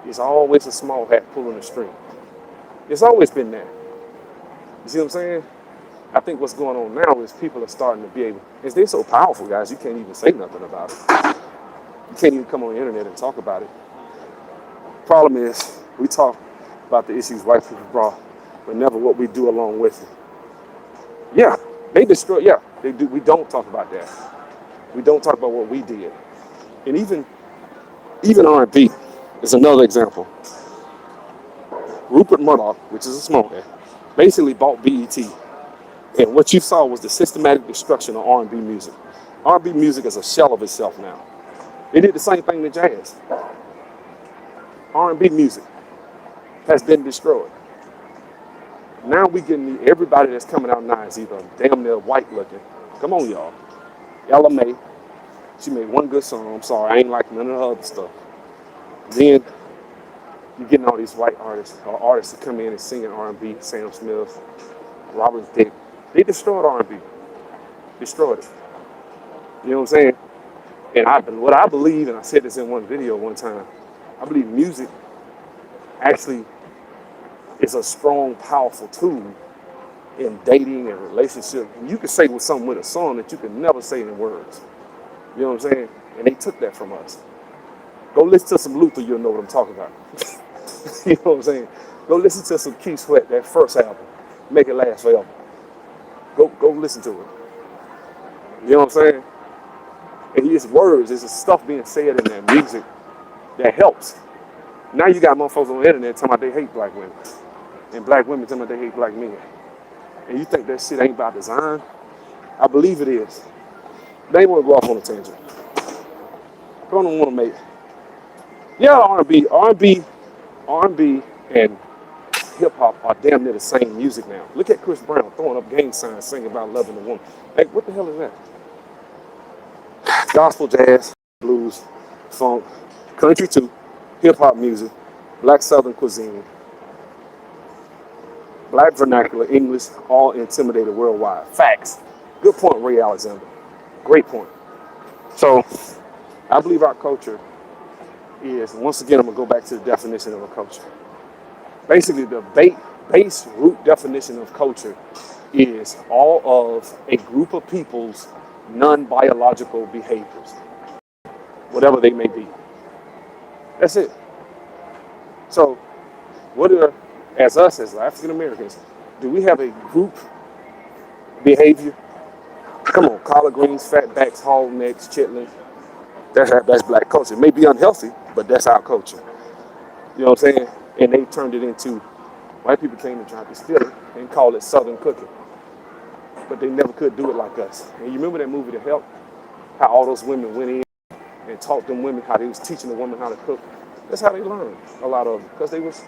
it's always a small hat pulling the string. It's always been there. You see what I'm saying? I think what's going on now is people are starting to be able, because they're so powerful, guys, you can't even say nothing about it. You can't even come on the internet and talk about it. Problem is, we talk about the issues white people brought, but never what we do along with it. Yeah, they destroy, yeah, they do. We don't talk about that. We don't talk about what we did. And even R&B is another example. Rupert Murdoch, which is a small guy, basically bought BET. And what you saw was the systematic destruction of R&B music. R&B music is a shell of itself now. They did the same thing to jazz. R&B music has been destroyed. Now we getting everybody that's coming out now is either damn near white looking. Come on, y'all. Ella May, she made one good song. I'm sorry, I ain't like none of the other stuff. Then you're getting all these white artists or artists that come in and singing R&B. Sam Smith, Robert Dick. They destroyed R&B. Destroyed it. You know what I'm saying? And what I believe, and I said this in one video one time, I believe music actually is a strong, powerful tool in dating and relationship. You can say with something with a song that you can never say in words. You know what I'm saying? And they took that from us. Go listen to some Luther, you'll know what I'm talking about. You know what I'm saying? Go listen to some Keith Sweat, that first album. Make it last forever. Go listen to it. You know what I'm saying? And his words, there's stuff being said in that music that helps. Now you got motherfuckers on the internet talking about they hate black women. And black women talking about they hate black men. And you think that shit ain't by design? I believe it is. They ain't want to go off on a tangent. Don't want to make. Yeah, R&B, and hip hop are damn near the same music now. Look at Chris Brown throwing up gang signs, singing about loving a woman. Hey, what the hell is that? Gospel, jazz, blues, funk, country too, hip hop music, black southern cuisine, black vernacular, English, all intimidated worldwide. Facts. Good point, Ray Alexander. Great point. So, I believe our culture is, once again, I'm going to go back to the definition of a culture. Basically, the base root definition of culture is all of a group of people's non-biological behaviors, whatever they may be. That's it. So, as African Americans, do we have a group behavior? Come on, collard greens, fatbacks, hog necks, chitlins. That's black culture. It may be unhealthy, but that's our culture. You know what I'm saying? And they turned it into, white people came and tried to steal it and call it Southern cooking. But they never could do it like us. And you remember that movie, The Help? How all those women went in and taught them women how they was teaching the women how to cook. That's how they learned, a lot of them. Because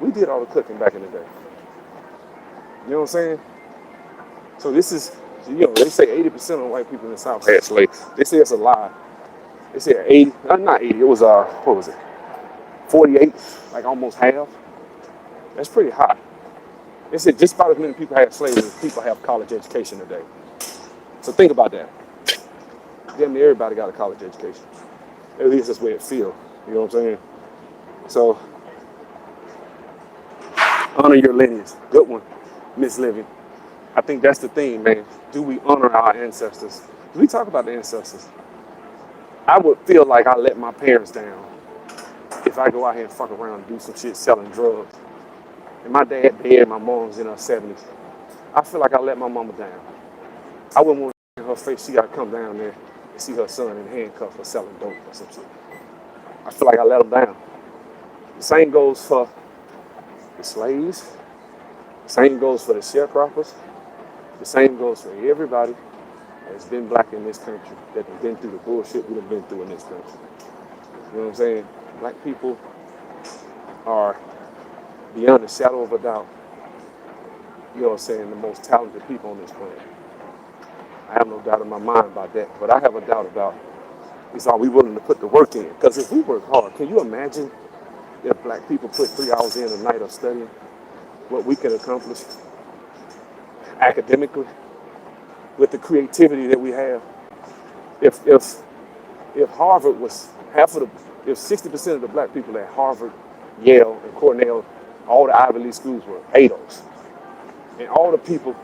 we did all the cooking back in the day. You know what I'm saying? So this is, they say 80% of white people in the South had slaves. They say it's a lie. They said 80, not 80, it was, what was it? 48, like almost half. That's pretty high. They said just about as many people have slaves as people have college education today. So think about that. Damn near everybody got a college education. At least that's the way it feels. You know what I'm saying? So, honor your lineage. Good one, Miss Living. I think that's the thing, man. Do we honor our ancestors? Do we talk about the ancestors? I would feel like I let my parents down if I go out here and fuck around and do some shit selling drugs. And my dad dead, my mom's in her 70s. I feel like I let my mama down. I wouldn't want to in her face, she got to come down there and see her son in handcuffs for selling dope or some shit. I feel like I let them down. The same goes for the slaves. The same goes for the sharecroppers. The same goes for everybody that's been black in this country, that has been through the bullshit we've been through in this country. You know what I'm saying? Black people are, beyond a shadow of a doubt, you know what I'm saying, the most talented people on this planet. I have no doubt in my mind about that. But I have a doubt about is are we willing to put the work in? Because if we work hard, can you imagine if black people put 3 hours in a night of studying, what we can accomplish academically? with the creativity that we have. If Harvard was half of the, if 60% of the black people at Harvard, Yale, and Cornell, all the Ivy League schools were ADOS, and all the people,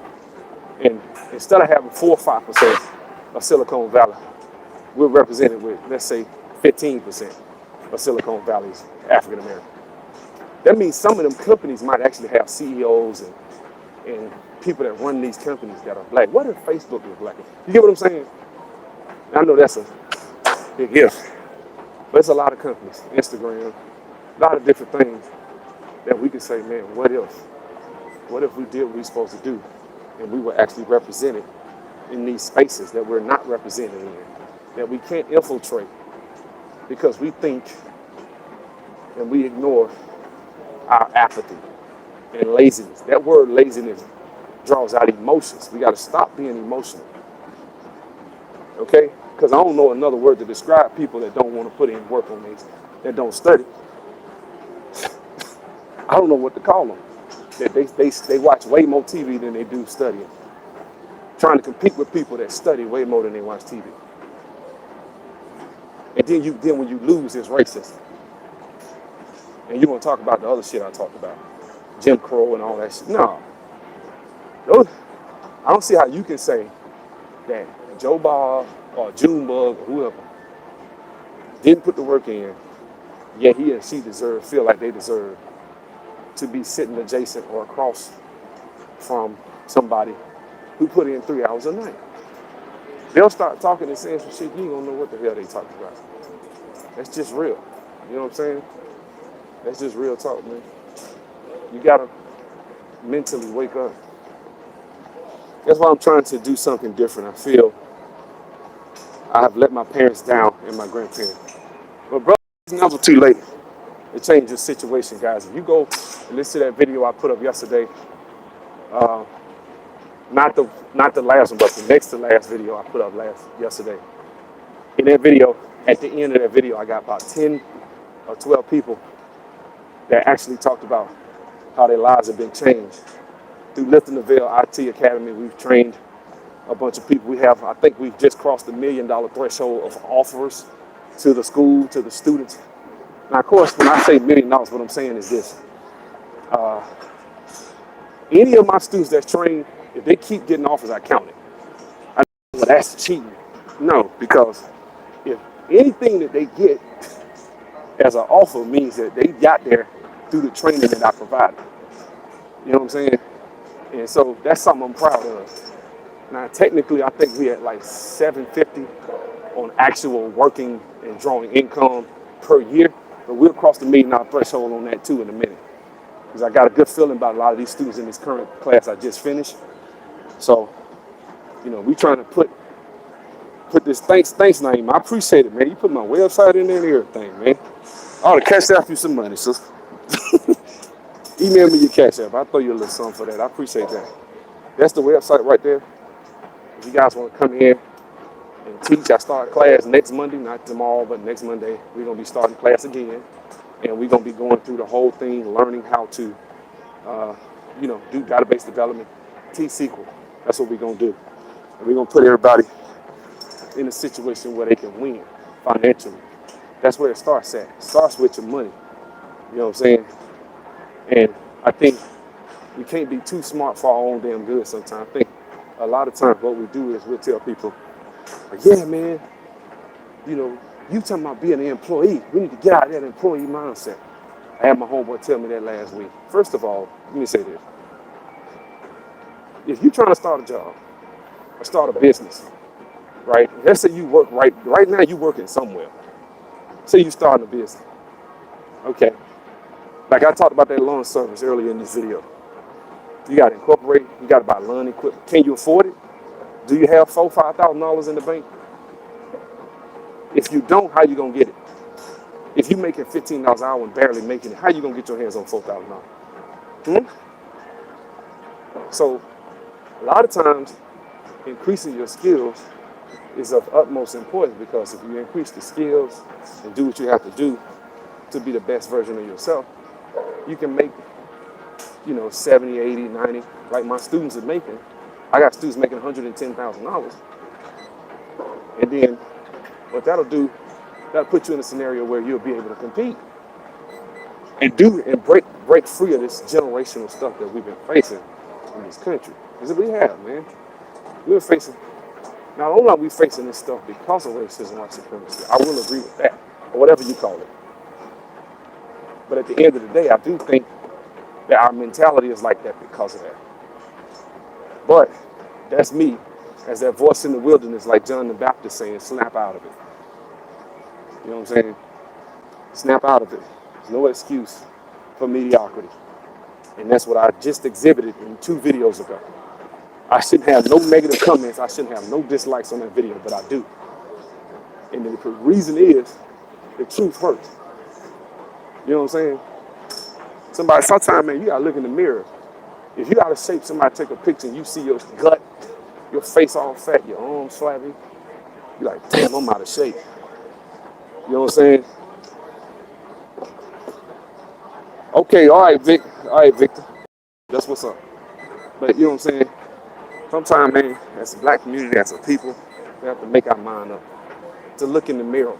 and instead of having 4 or 5% of Silicon Valley, we're represented with, let's say, 15% of Silicon Valley's African American. That means some of them companies might actually have CEOs and people that run these companies that are black. What if Facebook was black? You get what I'm saying? I know that's a big if, but it's a lot of companies, Instagram, a lot of different things that we could say, man, what if? What if we did what we're supposed to do and we were actually represented in these spaces that we're not represented in, that we can't infiltrate because we think and we ignore our apathy and laziness. That word laziness draws out emotions. We got to stop being emotional, okay? Because I don't know another word to describe people that don't want to put in work on these, that don't study. I don't know what to call them. That they watch way more TV than they do studying. Trying to compete with people that study way more than they watch TV. And then when you lose, it's racist. And you're gonna talk about the other shit I talked about, Jim Crow and all that shit. No, I don't see how you can say that Joe Bob or Junebug or whoever didn't put the work in, yet he and she feel like they deserve to be sitting adjacent or across from somebody who put in 3 hours a night. They'll start talking and saying some shit, you ain't gonna know what the hell they talking about. That's just real. You know what I'm saying? That's just real talk, man. You gotta mentally wake up. That's why I'm trying to do something different. I feel I have let my parents down and my grandparents. But brother, it's never too late to change your situation, guys. If you go and listen to that video I put up yesterday, not the last one, but the next to last video I put up yesterday. In that video, at the end of that video, I got about 10 or 12 people that actually talked about how their lives have been changed. Through Lifting the Veil IT Academy, we've trained a bunch of people. I think we've just crossed the $1 million threshold of offers to the school, to the students. Now, of course, when I say $1 million, what I'm saying is this. Any of my students that's trained, if they keep getting offers, I count it. I know, well, that's cheating. No, because if anything that they get as an offer means that they got there through the training that I provided. You know what I'm saying? And so that's something I'm proud of. Now, technically, I think we at like 750 on actual working and drawing income per year, but we'll cross the $1 million threshold on that too in a minute. Because I got a good feeling about a lot of these students in this current class I just finished. So, you know, we trying to put this, thanks, Naeem. I appreciate it, man. You put my website in there and everything, man. I ought to cash out you some money, sis. Email me your cash app. I'll throw you a little something for that. I appreciate that. That's the website right there. If you guys want to come in and teach, I start class next Monday, not tomorrow, but next Monday. We're going to be starting class again. And we're going to be going through the whole thing, learning how to, do database development, T-SQL. That's what we're going to do. And we're going to put everybody in a situation where they can win financially. That's where it starts at. It starts with your money. You know what I'm saying? And I think we can't be too smart for our own damn good sometimes. I think a lot of times what we do is we'll tell people, like, yeah, man, you talking about being an employee. We need to get out of that employee mindset. I had my homeboy tell me that last week. First of all, let me say this. If you're trying to start a job or start a business, right? Let's say you work right now you're working somewhere. Say you starting a business. Okay. Like I talked about that lawn service earlier in this video. You got to incorporate, you got to buy lawn equipment. Can you afford it? Do you have $4,000, $5,000 in the bank? If you don't, how you going to get it? If you're making $15 an hour and barely making it, how you going to get your hands on $4,000? So a lot of times increasing your skills is of utmost importance, because if you increase the skills and do what you have to do to be the best version of yourself, you can make, 70, 80, 90, like my students are making, I got students making $110,000, and then what that'll do, that'll put you in a scenario where you'll be able to compete and break free of this generational stuff that we've been facing in this country. Because we have, man, we're facing. Not only are we facing this stuff because of racism, white supremacy, I will agree with that, or whatever you call it. But at the end of the day, I do think that our mentality is like that because of that. But that's me, as that voice in the wilderness, like John the Baptist saying, snap out of it. You know what I'm saying? Snap out of it. There's no excuse for mediocrity. And that's what I just exhibited in 2 videos ago. I shouldn't have no negative comments. I shouldn't have no dislikes on that video, but I do. And the reason is, the truth hurts. You know what I'm saying? Sometimes, man, you gotta look in the mirror. If you out of shape, somebody take a picture and you see your gut, your face all fat, your arms flabby, you're like, damn, I'm out of shape. You know what I'm saying? Okay, all right, Victor. That's what's up. But you know what I'm saying? Sometimes, man, as a black community, as a people, we have to make our mind up to look in the mirror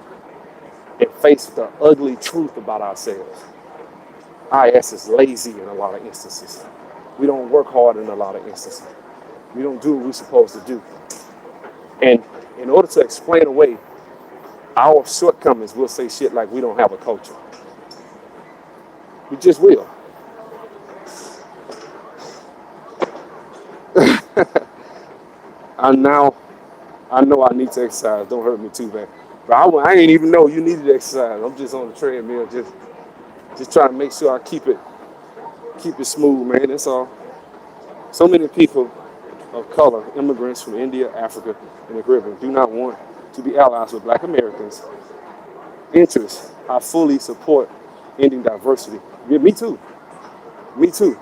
and face the ugly truth about ourselves. Our ass is lazy in a lot of instances. We don't work hard in a lot of instances. We don't do what we're supposed to do. And in order to explain away our shortcomings, we'll say shit like we don't have a culture. We just will. I know I need to exercise. Don't hurt me too bad. But I ain't even know you needed to exercise. I'm just on the treadmill, just trying to make sure I keep it smooth, man. That's all. So many people of color, immigrants from India, Africa, and the Caribbean, do not want to be allies with black Americans' interests. I fully support ending diversity. Yeah, me too. Me too.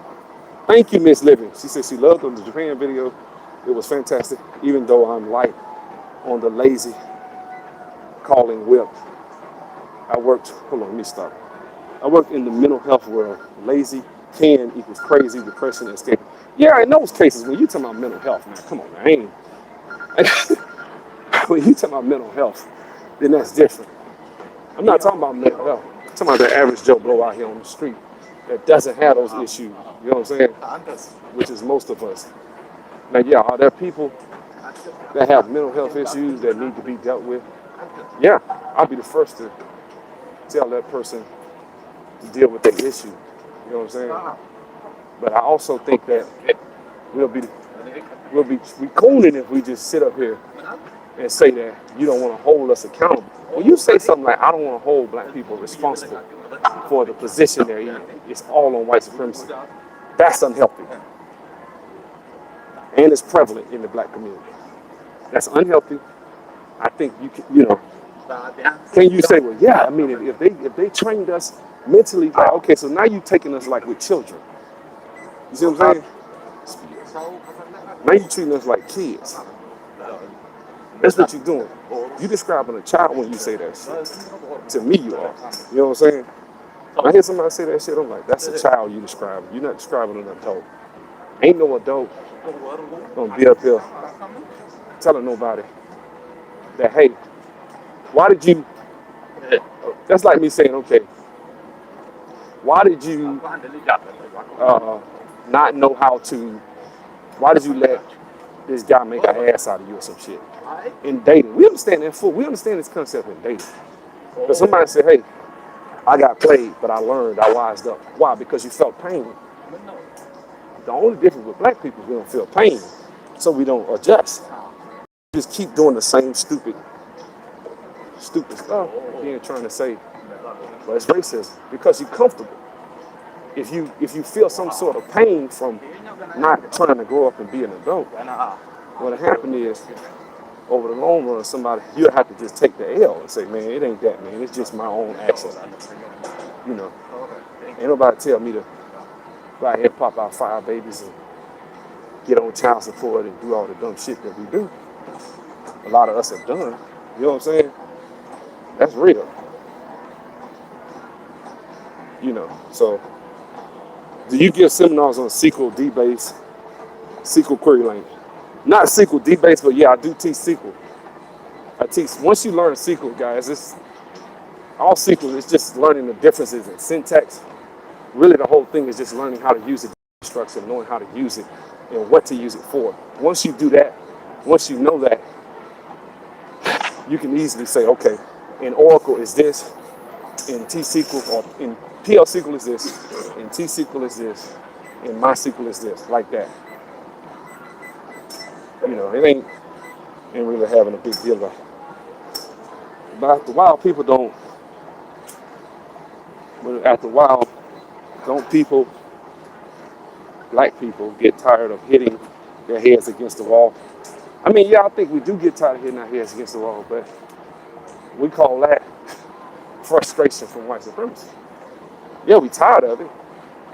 Thank you, Miss Living. She said she loved the Japan video. It was fantastic, even though I'm light on the lazy calling whip. Hold on, let me stop. I worked in the mental health world. Lazy can equals crazy, depression, and state. Yeah, in those cases, when you talking about mental health, man, come on, man. When you talking about mental health, then that's different. I'm not talking about mental health. I'm talking about the average Joe Blow out here on the street that doesn't have those issues. You know what I'm saying? Which is most of us. Now, yeah, are there people that have mental health issues that need to be dealt with? Yeah, I'll be the first to tell that person to deal with their issue. You know what I'm saying? But I also think that we'll be cooning if we just sit up here and say that you don't want to hold us accountable. When you say something like, I don't want to hold black people responsible for the position they're in, it's all on white supremacy. That's unhealthy. And it's prevalent in the black community. That's unhealthy. I think can you say, well, yeah, I mean, if they trained us mentally, like, okay, so now you taking us like with children. You see what I'm saying? Now you treating us like kids. That's what you're doing. You describing a child when you say that shit. To me, you are. You know what I'm saying? When I hear somebody say that shit, I'm like, that's a child you describing. You're not describing an adult. Ain't no adult gonna be up here telling nobody that, hey, why did you, that's like me saying, okay, why did you not know how to, why did you let this guy make an ass out of you or some shit? In dating. We understand that full. We understand this concept in dating. But somebody said, hey, I got played, but I learned, I wised up. Why? Because you felt pain. The only difference with black people is we don't feel pain, so we don't adjust. We just keep doing the same stupid stuff, being trying to say, well, it's racism, because you're comfortable. If you feel some sort of pain from not trying to grow up and be an adult, what'll happen is, over the long run, you'll have to just take the L and say, man, it ain't that, man. It's just my own action. You know, ain't nobody tell me to go out here and pop out 5 babies and get on child support and do all the dumb shit that we do. A lot of us have done. You know what I'm saying? That's real. You know, so do you give seminars on SQL DBase, SQL query language? Not SQL D-base, but yeah, I do teach SQL. I teach, once you learn SQL, guys, it's all SQL is just learning the differences in syntax. Really, the whole thing is just learning how to use it, structure, knowing how to use it, and what to use it for. Once you do that, once you know that, you can easily say, okay, in Oracle is this, in T-SQL or in PL/SQL is this, in T-SQL is this, in MySQL is this, like that. You know, it ain't really having a big deal about it. But after a while, people don't. But after a while, don't people, black people, get tired of hitting their heads against the wall? I mean, yeah, I think we do get tired of hitting our heads against the wall, but we call that frustration from white supremacy. Yeah, we tired of it.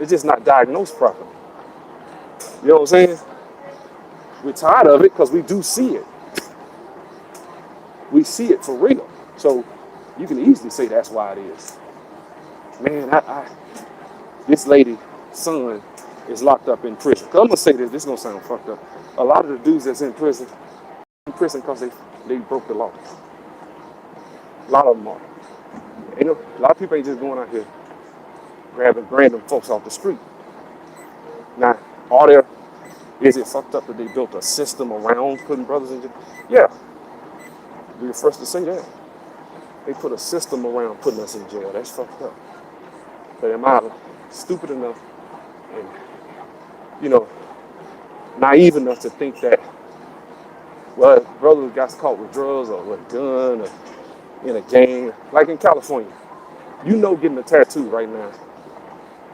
It's just not diagnosed properly. You know what I'm saying? We're tired of it because we do see it. We see it for real. So you can easily say that's why it is. Man, this lady's son is locked up in prison. 'Cause I'm gonna say this is gonna sound fucked up. A lot of the dudes that's in prison because they broke the law. A lot of them are. You know, a lot of people ain't just going out here grabbing random folks off the street. Now, is it fucked up that they built a system around putting brothers in jail? Yeah, be the first to say that. They put a system around putting us in jail. That's fucked up. But am I stupid enough and, you know, naive enough to think that, well, if brother got caught with drugs or with a gun or in a gang, like in California, you know getting a tattoo right now,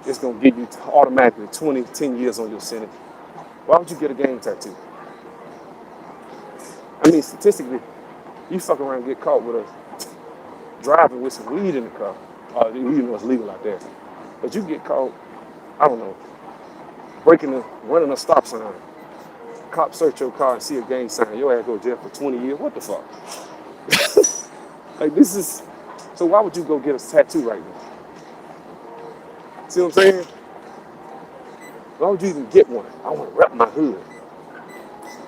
it's going to give you automatically 10 years on your sentence. Why would you get a gang tattoo? I mean, statistically, you fuck around and get caught with driving with some weed in the car. You know it's legal out there. But you get caught, I don't know, running a stop sign. Cops search your car and see a gang sign. Your ass go to jail for 20 years. What the fuck? Like this is, so why would you go get a tattoo right now? See what I'm saying? Why would you even get one? I want to rep my hood.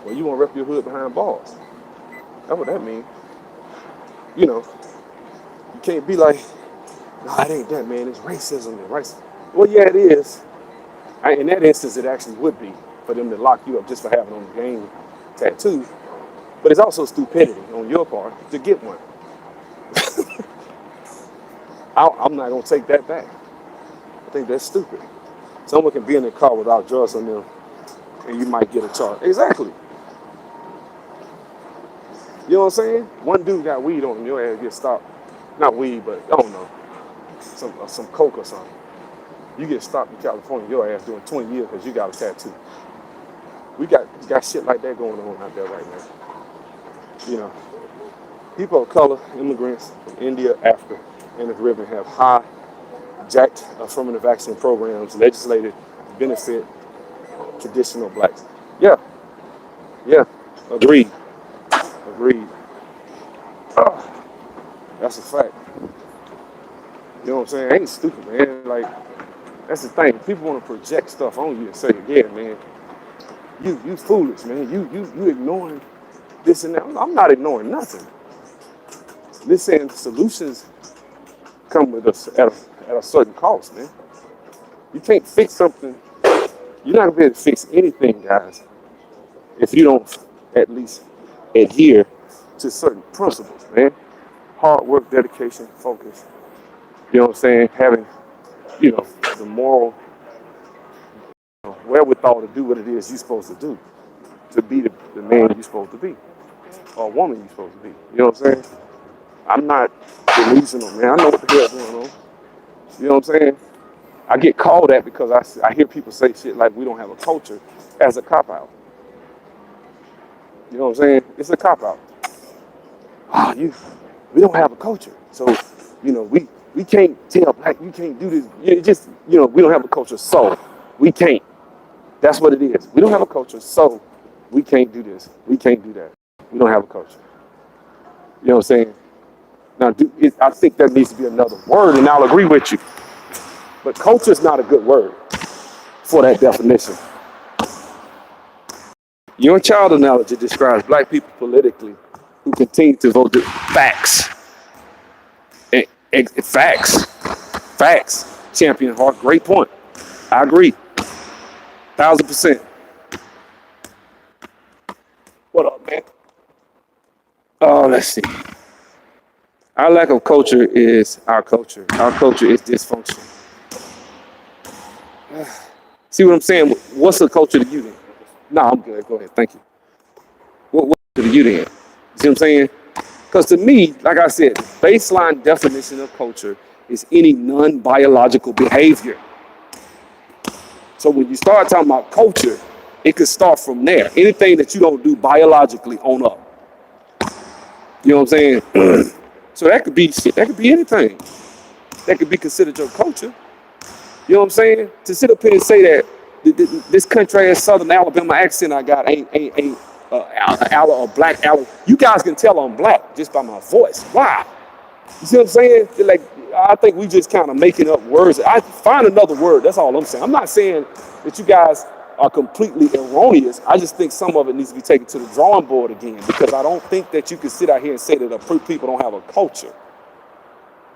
Well, you want to rep your hood behind bars. That's what that means. You know, you can't be like, no, it ain't that, man. It's racism and racism. Well, yeah, it is. In that instance, it actually would be for them to lock you up just for having on the gang tattoo. But it's also stupidity on your part to get one. I'm not going to take that back. I think that's stupid. Someone can be in the car without drugs on them, and you might get a charge. Exactly. You know what I'm saying? One dude got weed on him, your ass get stopped. Not weed, but I don't know, some coke or something. You get stopped in California, your ass doing 20 years because you got a tattoo. We got shit like that going on out there right now. You know, people of color, immigrants from India, Africa, and the Caribbean have hijacked affirmative action programs legislated to benefit traditional blacks. Yeah, agreed. That's a fact. You know what I'm saying? I ain't stupid, man. Like, that's the thing. People want to project stuff on you and say, yeah, man, you foolish, man. You ignoring this and that. I'm not ignoring nothing. Listen, solutions come with us at a certain cost, man. You can't fix something. You're not gonna be able to fix anything, guys, if you don't at least adhere to certain principles, man. Hard work, dedication, focus. You know what I'm saying? Having, the moral wherewithal to do what it is you're supposed to do, to be the man you're supposed to be, or woman you're supposed to be. You know what I'm saying? I'm not delusional, man. I know what the hell's going on. You know what I'm saying? I get called at because I hear people say shit like we don't have a culture as a cop-out. You know what I'm saying? It's a cop-out. We don't have a culture. So, we can't tell black, you can't do this. It just, we don't have a culture, so we can't. That's what it is. We don't have a culture, so we can't do this. We can't do that. We don't have a culture. You know what I'm saying? Now, I think that needs to be another word, and I'll agree with you. But culture is not a good word for that definition. Your child analogy describes black people politically who continue to vote. Facts. Facts. Facts. Champion Hart, great point. I agree. 1,000%. What up, man? Oh, let's see. Our lack of culture is our culture. Our culture is dysfunction. See what I'm saying? What's the culture to you then? No, I'm good. Go ahead. Thank you. What to you then? See what I'm saying? Because to me, like I said, the baseline definition of culture is any non-biological behavior. So when you start talking about culture, it could start from there. Anything that you don't do biologically on up. You know what I'm saying? So that could be shit. That could be anything. That could be considered your culture. You know what I'm saying? To sit up here and say that this country ass Southern Alabama accent I got ain't a black Alabama. You guys can tell I'm black just by my voice. Wow. You see what I'm saying? Like, I think we just kind of making up words. I find another word. That's all I'm saying. I'm not saying that you guys are completely erroneous. I just think some of it needs to be taken to the drawing board again, because I don't think that you can sit out here and say that people don't have a culture.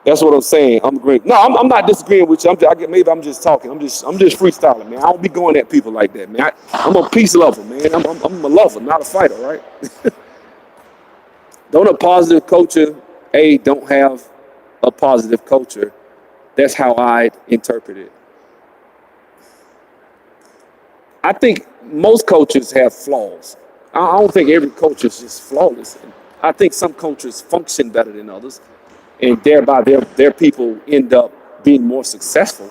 That's what I'm saying. I'm agreeing. No, I'm not disagreeing with you. Maybe I'm just talking. I'm just freestyling, man. I don't be going at people like that, man. I'm a peace lover, man. I'm a lover, not a fighter, right? Don't a positive culture, don't have a positive culture. That's how I interpret it. I think most cultures have flaws. I don't think every culture is just flawless. I think some cultures function better than others, and thereby their people end up being more successful.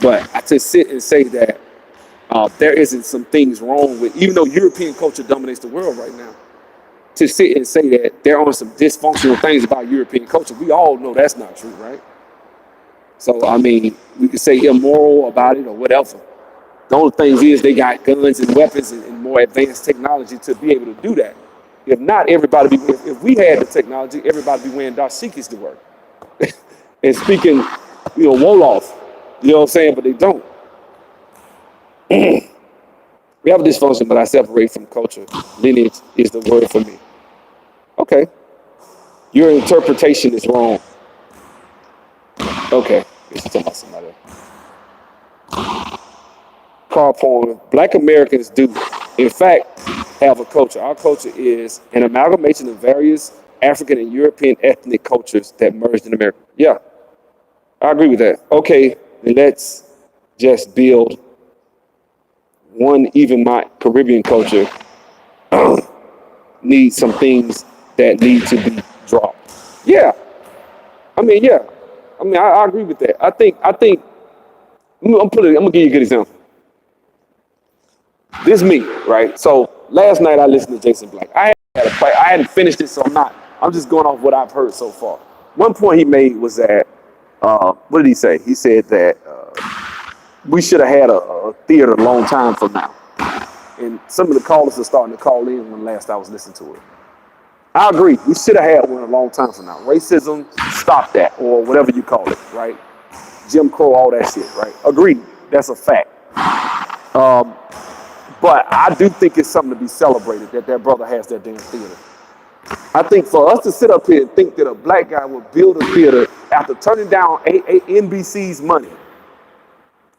But I just sit and say that there isn't some things wrong with, even though European culture dominates the world right now, to sit and say that there are some dysfunctional things about European culture. We all know that's not true, right? So, I mean, we could say immoral about it or whatever. The only thing is they got guns and weapons and more advanced technology to be able to do that. If not, if we had the technology, everybody be wearing dashikis to work. And speaking, Wolof, you know what I'm saying? But they don't. We have a dysfunction, but I separate from culture. Lineage is the word for me. Okay. Your interpretation is wrong. Okay. Let's talk about somebody else. Carl Porn. Black Americans do, in fact, have a culture. Our culture is an amalgamation of various African and European ethnic cultures that merged in America. Yeah, I agree with that. Okay, then let's just build one. Even my Caribbean culture needs some things that need to be dropped. Yeah, yeah. I agree with that. I think. I'm gonna give you a good example. This is me, right? So last night I listened to Jason Black. I hadn't finished it, so I'm just going off what I've heard so far. One point he made was that, what did he say? He said that we should have had a theater a long time from now. And some of the callers are starting to call in when last I was listening to it. I agree. We should have had one a long time from now. Racism, stop that, or whatever you call it, right? Jim Crow, all that shit, right? Agreed. That's a fact. But I do think it's something to be celebrated that brother has that damn theater. I think for us to sit up here and think that a black guy would build a theater after turning down NBC's money,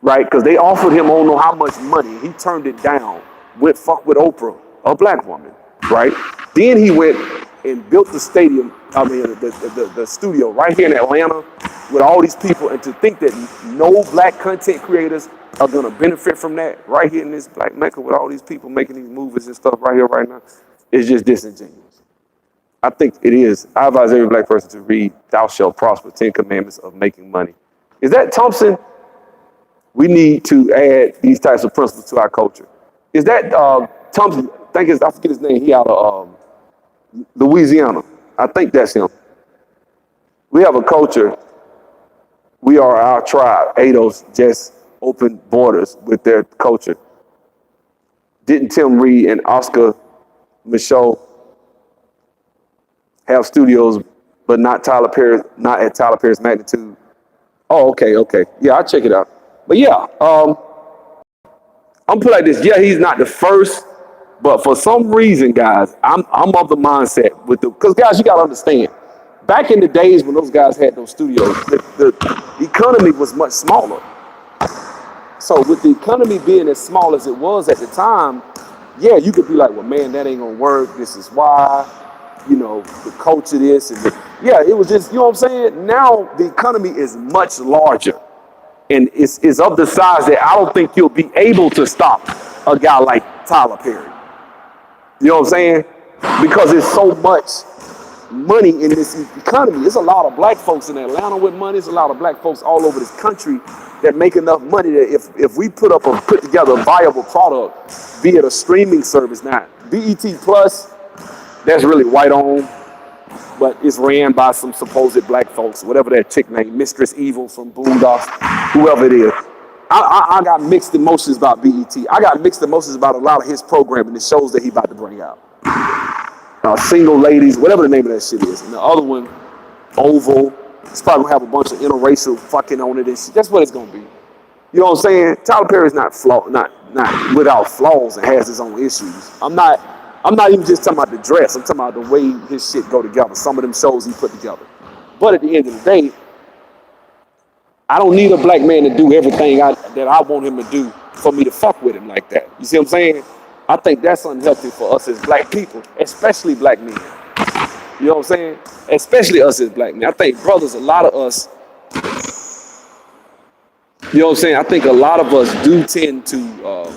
right? Because they offered him, I don't know how much money. He turned it down. Went fuck with Oprah, a black woman, right? Then he went and built the stadium, the studio right here in Atlanta with all these people. And to think that no black content creators are gonna benefit from that right here in this black mecca with all these people making these movies and stuff right here, right now, is just disingenuous. I think it is. I advise every black person to read Thou Shalt Prosper, 10 Commandments of Making Money. Is that Thompson? We need to add these types of principles to our culture. Is that Thompson? I forget his name. He out of Louisiana. I think that's him. We have a culture. We are our tribe. ADOS just open borders with their culture. Didn't Tim Reed and Oscar Michaud have studios, but not at Tyler Perry's magnitude? Oh, okay. Yeah, I'll check it out. But yeah, I'm put like this. Yeah, he's not the first But for some reason, guys, I'm of the mindset with the because guys, you gotta understand. Back in the days when those guys had those studios, the economy was much smaller. So with the economy being as small as it was at the time, yeah, you could be like, well, man, that ain't gonna work. This is why, the culture this and yeah, it was just, you know what I'm saying? Now the economy is much larger and it's of the size that I don't think you'll be able to stop a guy like Tyler Perry. You know what I'm saying? Because there's so much money in this economy. There's a lot of black folks in Atlanta with money. There's a lot of black folks all over this country that make enough money that if we put together a viable product, be it a streaming service. Now, BET Plus, that's really white owned, but it's ran by some supposed black folks, whatever that chick named, Mistress Evil from Boondocks, whoever it is. I got mixed emotions about BET. I got mixed emotions about a lot of his programming, the shows that he about to bring out. Single ladies, whatever the name of that shit is. And the other one, Oval, it's probably gonna have a bunch of interracial fucking on it and shit. That's what it's gonna be. You know what I'm saying? Tyler Perry's not without flaws and has his own issues. I'm not even just talking about the dress. I'm talking about the way his shit go together. Some of them shows he put together. But at the end of the day, I don't need a black man to do everything that I want him to do for me to fuck with him like that. You see what I'm saying? I think that's unhealthy for us as black people, especially black men. You know what I'm saying? Especially us as black men. I think brothers, a lot of us, you know what I'm saying? I think a lot of us do tend to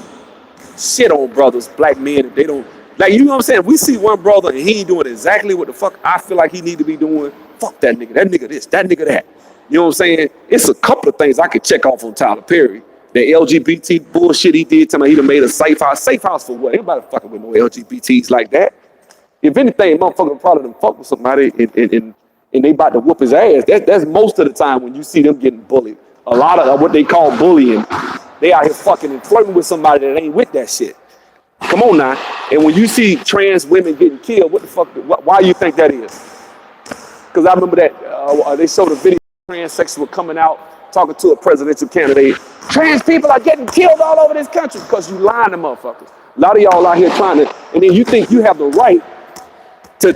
shit on brothers, black men, if they don't, like, you know what I'm saying? If we see one brother and he ain't doing exactly what the fuck I feel like he need to be doing, fuck that nigga this, that nigga that. You know what I'm saying? It's a couple of things I could check off on Tyler Perry. The LGBT bullshit he did, tell me he done made a safe house. Safe house for what? Anybody fucking with no LGBTs like that? If anything, motherfucker probably done fuck with somebody and they about to whoop his ass. That's most of the time when you see them getting bullied. A lot of what they call bullying, they out here fucking and flirting with somebody that ain't with that shit. Come on now. And when you see trans women getting killed, what the fuck, why do you think that is? Because I remember that they showed a video of a transsexual coming out talking to a presidential candidate. Trans people are getting killed all over this country because you lying to motherfuckers. A lot of y'all out here trying to, and then you think you have the right to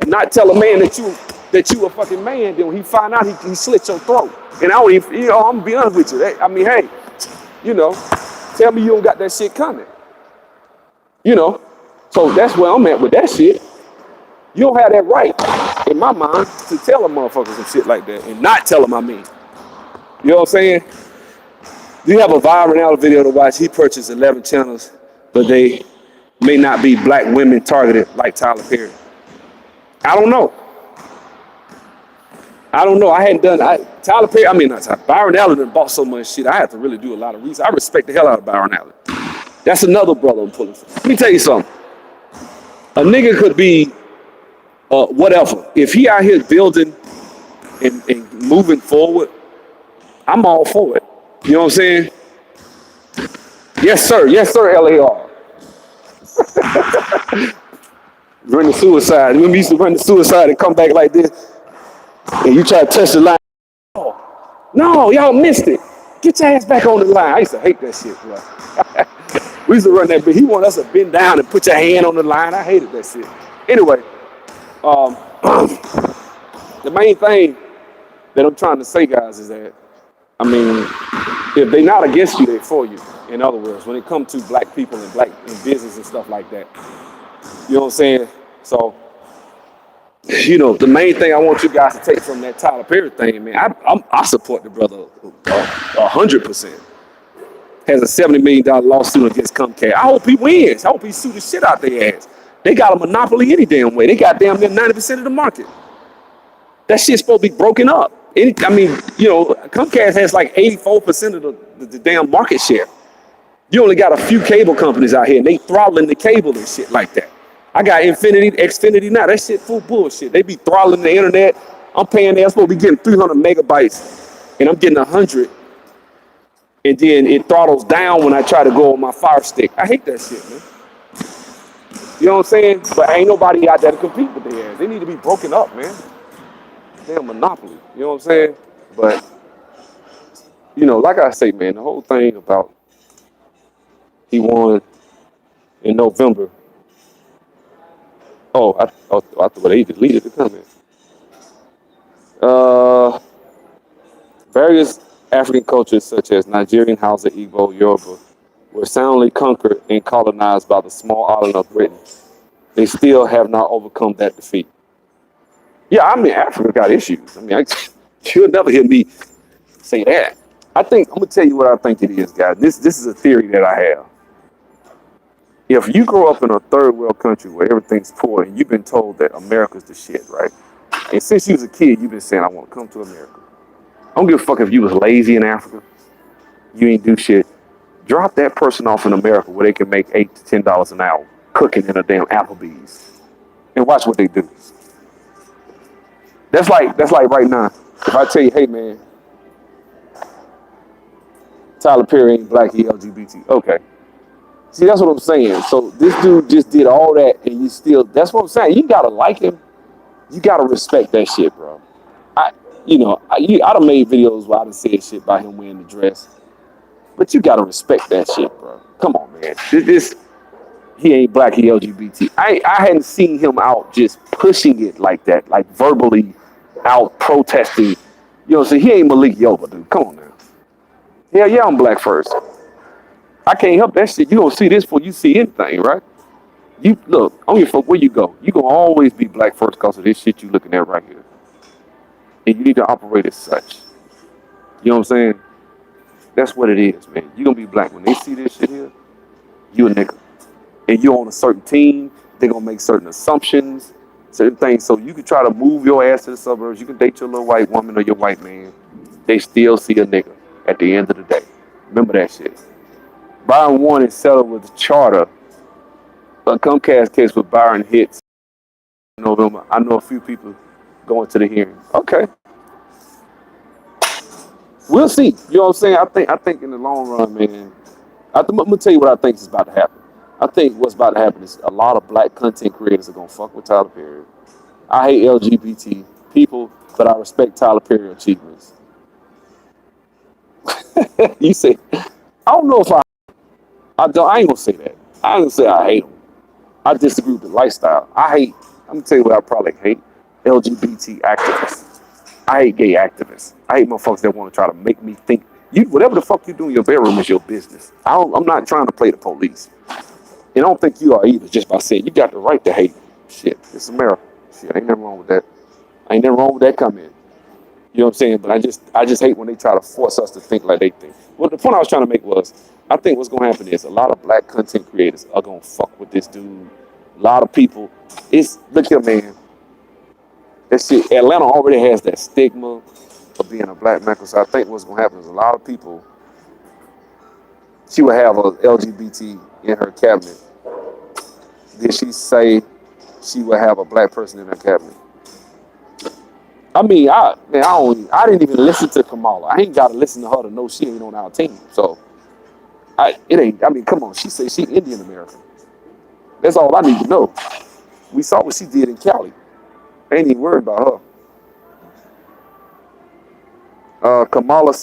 not tell a man that you a fucking man. Then when he find out, he slit your throat. And I don't even, I'm gonna be honest with you. I mean, hey, tell me you don't got that shit coming. So that's where I'm at with that shit. You don't have that right, in my mind, to tell a motherfucker some shit like that and not tell him I mean. You know what I'm saying? You have a viral video to watch. He purchased 11 channels, but they may not be black women targeted like Tyler Perry. I don't know. I hadn't done, Tyler Perry, not Tyler, Byron Allen done bought so much shit. I have to really do a lot of research. I respect the hell out of Byron Allen. That's another brother I'm pulling from. Let me tell you something. A nigga could be whatever. If he out here building and moving forward, I'm all for it. You know what I'm saying? Yes, sir, LAR. Run the suicide. Remember you used to run the suicide and come back like this? And you try to touch the line. Oh, no, y'all missed it. Get your ass back on the line. I used to hate that shit, bro. We used to run that, but he wanted us to bend down and put your hand on the line. I hated that shit. Anyway, the main thing that I'm trying to say, guys, is that, if they're not against you, they're for you. In other words, when it comes to black people and black in business and stuff like that. You know what I'm saying? So, the main thing I want you guys to take from that Tyler Perry thing, man, I support the brother 100%. Has a $70 million lawsuit against Comcast. I hope he wins. I hope he sue the shit out their ass. They got a monopoly any damn way. They got damn near 90% of the market. That shit's supposed to be broken up. Comcast has like 84% of the damn market share. You only got a few cable companies out here, and they throttling the cable and shit like that. I got Xfinity now. That shit full bullshit. They be throttling the internet. I'm paying there. I'm supposed to be getting 300 megabytes, and I'm getting 100. And then it throttles down when I try to go on my Fire Stick. I hate that shit, man. You know what I'm saying? But ain't nobody out there to compete with their ass. They need to be broken up, man. Damn monopoly. You know what I'm saying? But, like I say, man, the whole thing about he won in November, I thought they deleted the comment. Uh, Various African cultures, such as Nigerian, Hausa, Igbo, Yoruba, were soundly conquered and colonized by the small island of Britain. They still have not overcome that defeat. Yeah, I mean, Africa got issues. I mean, you'll never hear me say that. I'm gonna tell you what I think it is, guys. This is a theory that I have. If you grow up in a third world country where everything's poor and you've been told that America's the shit, right? And since you was a kid, you've been saying, I want to come to America. I don't give a fuck if you was lazy in Africa, you ain't do shit. Drop that person off in America where they can make $8 to $10 an hour cooking in a damn Applebee's and watch what they do. That's like right now. If I tell you, hey man, Tyler Perry ain't black, he LGBT. Okay. See, that's what I'm saying. So this dude just did all that and you still, that's what I'm saying. You gotta like him. You gotta respect that shit, bro. I, I done made videos where I done said shit about him wearing the dress. But you gotta respect that shit, bro. Come on, man. This he ain't black, he LGBT. I hadn't seen him out just pushing it like that, like verbally out protesting. You know what I'm saying? He ain't Malik Yoba, dude. Come on now. Hell yeah, I'm black first. I can't help that shit. You gonna see this before you see anything, right? You look, I don't give a fuck where you go. You gonna always be black first because of this shit you looking at right here. And you need to operate as such. You know what I'm saying? That's what it is, man. You gonna be black when they see this shit here. You a nigga, and you're on a certain team. They're gonna make certain assumptions, certain things. So you can try to move your ass to the suburbs. You can date your little white woman or your white man. They still see a nigga at the end of the day. Remember that shit. Byron Warren is settled with the charter. A Comcast case with Byron hits in November. I know a few people going to the hearing. Okay, we'll see. You know what I'm saying? I think in the long run, man. I'm gonna tell you what I think is about to happen. I think what's about to happen is a lot of black content creators are gonna fuck with Tyler Perry. I hate LGBT people, but I respect Tyler Perry achievements. You say, I don't know if I don't. I ain't gonna say that. I ain't gonna say I hate him. I disagree with the lifestyle. I'm gonna tell you what I probably hate: LGBT activists. I hate gay activists. I hate motherfuckers that want to try to make me think you whatever the fuck you do in your bedroom is your business. I'm not trying to play the police, and I don't think you are either. Just by saying you got the right to hate. Shit, it's America. Shit, ain't nothing wrong with that. Ain't nothing wrong with that comment. You know what I'm saying? But I just hate when they try to force us to think like they think. Well, the point I was trying to make was, I think what's gonna happen is a lot of black content creators are gonna fuck with this dude. A lot of people, look here, man. That shit, Atlanta already has that stigma of being a black man. So I think what's gonna happen is a lot of people. She would have a LGBT in her cabinet. Did she say she would have a black person in her cabinet? I mean, I didn't even listen to Kamala. I ain't got to listen to her to know she ain't on our team. So, it ain't. I mean, come on. She said she Indian American. That's all I need to know. We saw what she did in Cali. I ain't even worried about her. Kamala,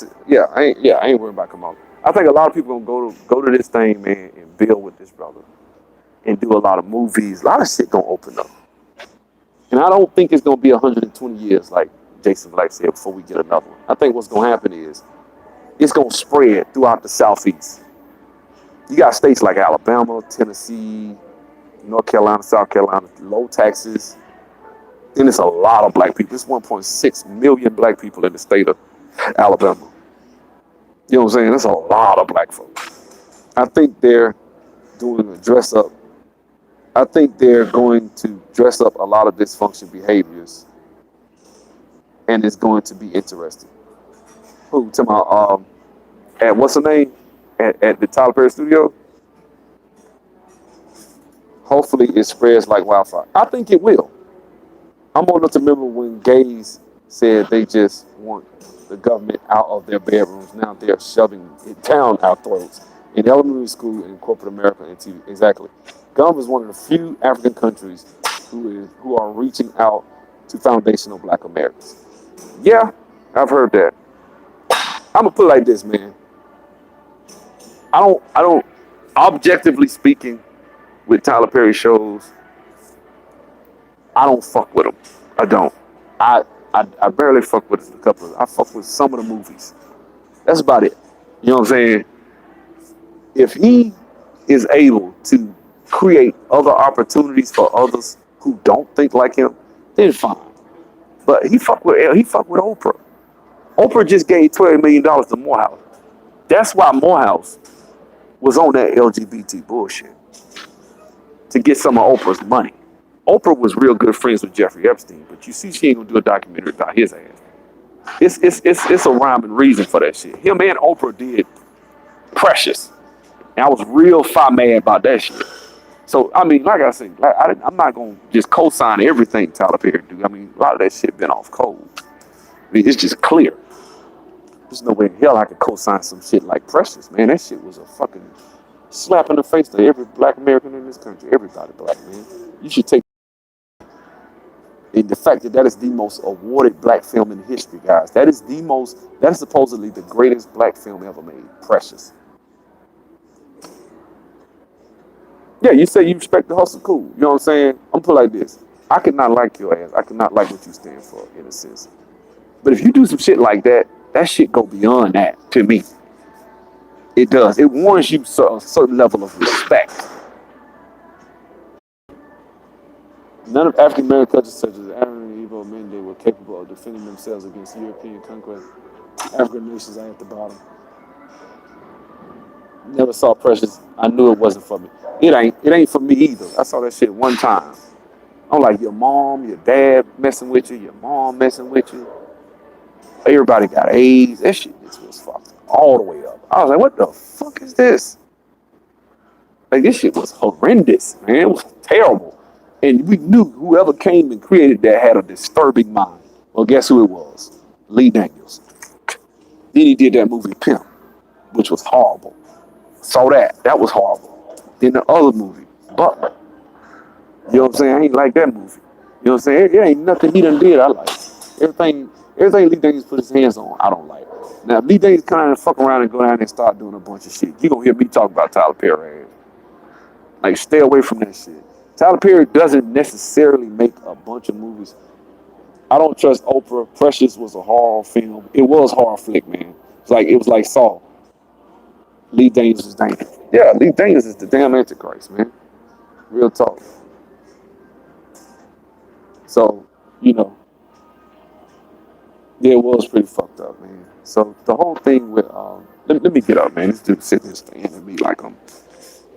I ain't worried about Kamala. I think a lot of people gonna go to this thing, man, and build with this brother, and do a lot of movies. A lot of shit gonna open up, and I don't think it's gonna be 120 years like Jason Black said before we get another one. I think what's gonna happen is it's gonna spread throughout the Southeast. You got states like Alabama, Tennessee, North Carolina, South Carolina, low taxes. Then it's a lot of black people. It's 1.6 million black people in the state of Alabama. You know what I'm saying? That's a lot of black folks. I think they're doing a dress up. I think they're going to dress up a lot of dysfunction behaviors, and it's going to be interesting. Who? To my at what's her name? At the Tyler Perry studio. Hopefully, it spreads like wildfire. I think it will. I'm old enough to remember when gays said they just want the government out of their bedrooms. Now they're shoving it down our throats in elementary school, in corporate America, and TV. Exactly. Gum is one of the few African countries who are reaching out to foundational black Americans. Yeah, I've heard that. I'm gonna put it like this, man. I don't, objectively speaking, with Tyler Perry shows, I don't fuck with him. I don't. I barely fuck with a couple. I fuck with some of the movies. That's about it. You know what I'm saying? If he is able to create other opportunities for others who don't think like him, then fine. But he fuck with Oprah. Oprah just gave $12 million to Morehouse. That's why Morehouse was on that LGBT bullshit to get some of Oprah's money. Oprah was real good friends with Jeffrey Epstein, but you see, she ain't gonna do a documentary about his ass. It's a rhyme and reason for that shit. Him and Oprah did Precious, and I was real mad about that shit. So I mean, like I said, I'm not gonna just co-sign everything Tyler Perry do. I mean, a lot of that shit been off cold. I mean, it's just clear. There's no way in hell I could co-sign some shit like Precious, man. That shit was a fucking slap in the face to every black American in this country. Everybody black, man. You should take. And the fact that is the most awarded black film in history, guys. That is supposedly the greatest black film ever made. Precious. Yeah, you say you respect the hustle, cool. You know what I'm saying? I'm put like this. I could not like your ass. I could not like what you stand for, in a sense. But if you do some shit like that, that shit go beyond that to me. It does. It warrants you a certain level of respect. None of African American cultures such as Arab and Igbo men they were capable of defending themselves against European conquest. African nations are at the bottom. Never saw Precious. I knew it wasn't for me. It ain't for me either. I saw that shit one time. I'm like, your mom, your dad messing with you, your mom messing with you. Everybody got AIDS. That shit was fucked all the way up. I was like, what the fuck is this? Like, this shit was horrendous, man. It was terrible. And we knew whoever came and created that had a disturbing mind. Well, guess who it was? Lee Daniels. Then he did that movie Pimp, which was horrible. Saw that. That was horrible. Then the other movie, Butler. You know what I'm saying? I ain't like that movie. You know what I'm saying? It ain't nothing he done did I like. Everything Lee Daniels put his hands on, I don't like. Now, if Lee Daniels come out and fuck around and go down and start doing a bunch of shit, you gonna hear me talk about Tyler Perry. Like, stay away from that shit. Tyler Perry doesn't necessarily make a bunch of movies. I don't trust Oprah. Precious was a horror film. It was horror flick, man. It was like Saw. Lee Daniels is dangerous. Yeah, Lee Daniels is the damn Antichrist, man. Real talk. So, yeah, it was pretty fucked up, man. So the whole thing with let me get up, man. This dude sitting there staring at me like I'm.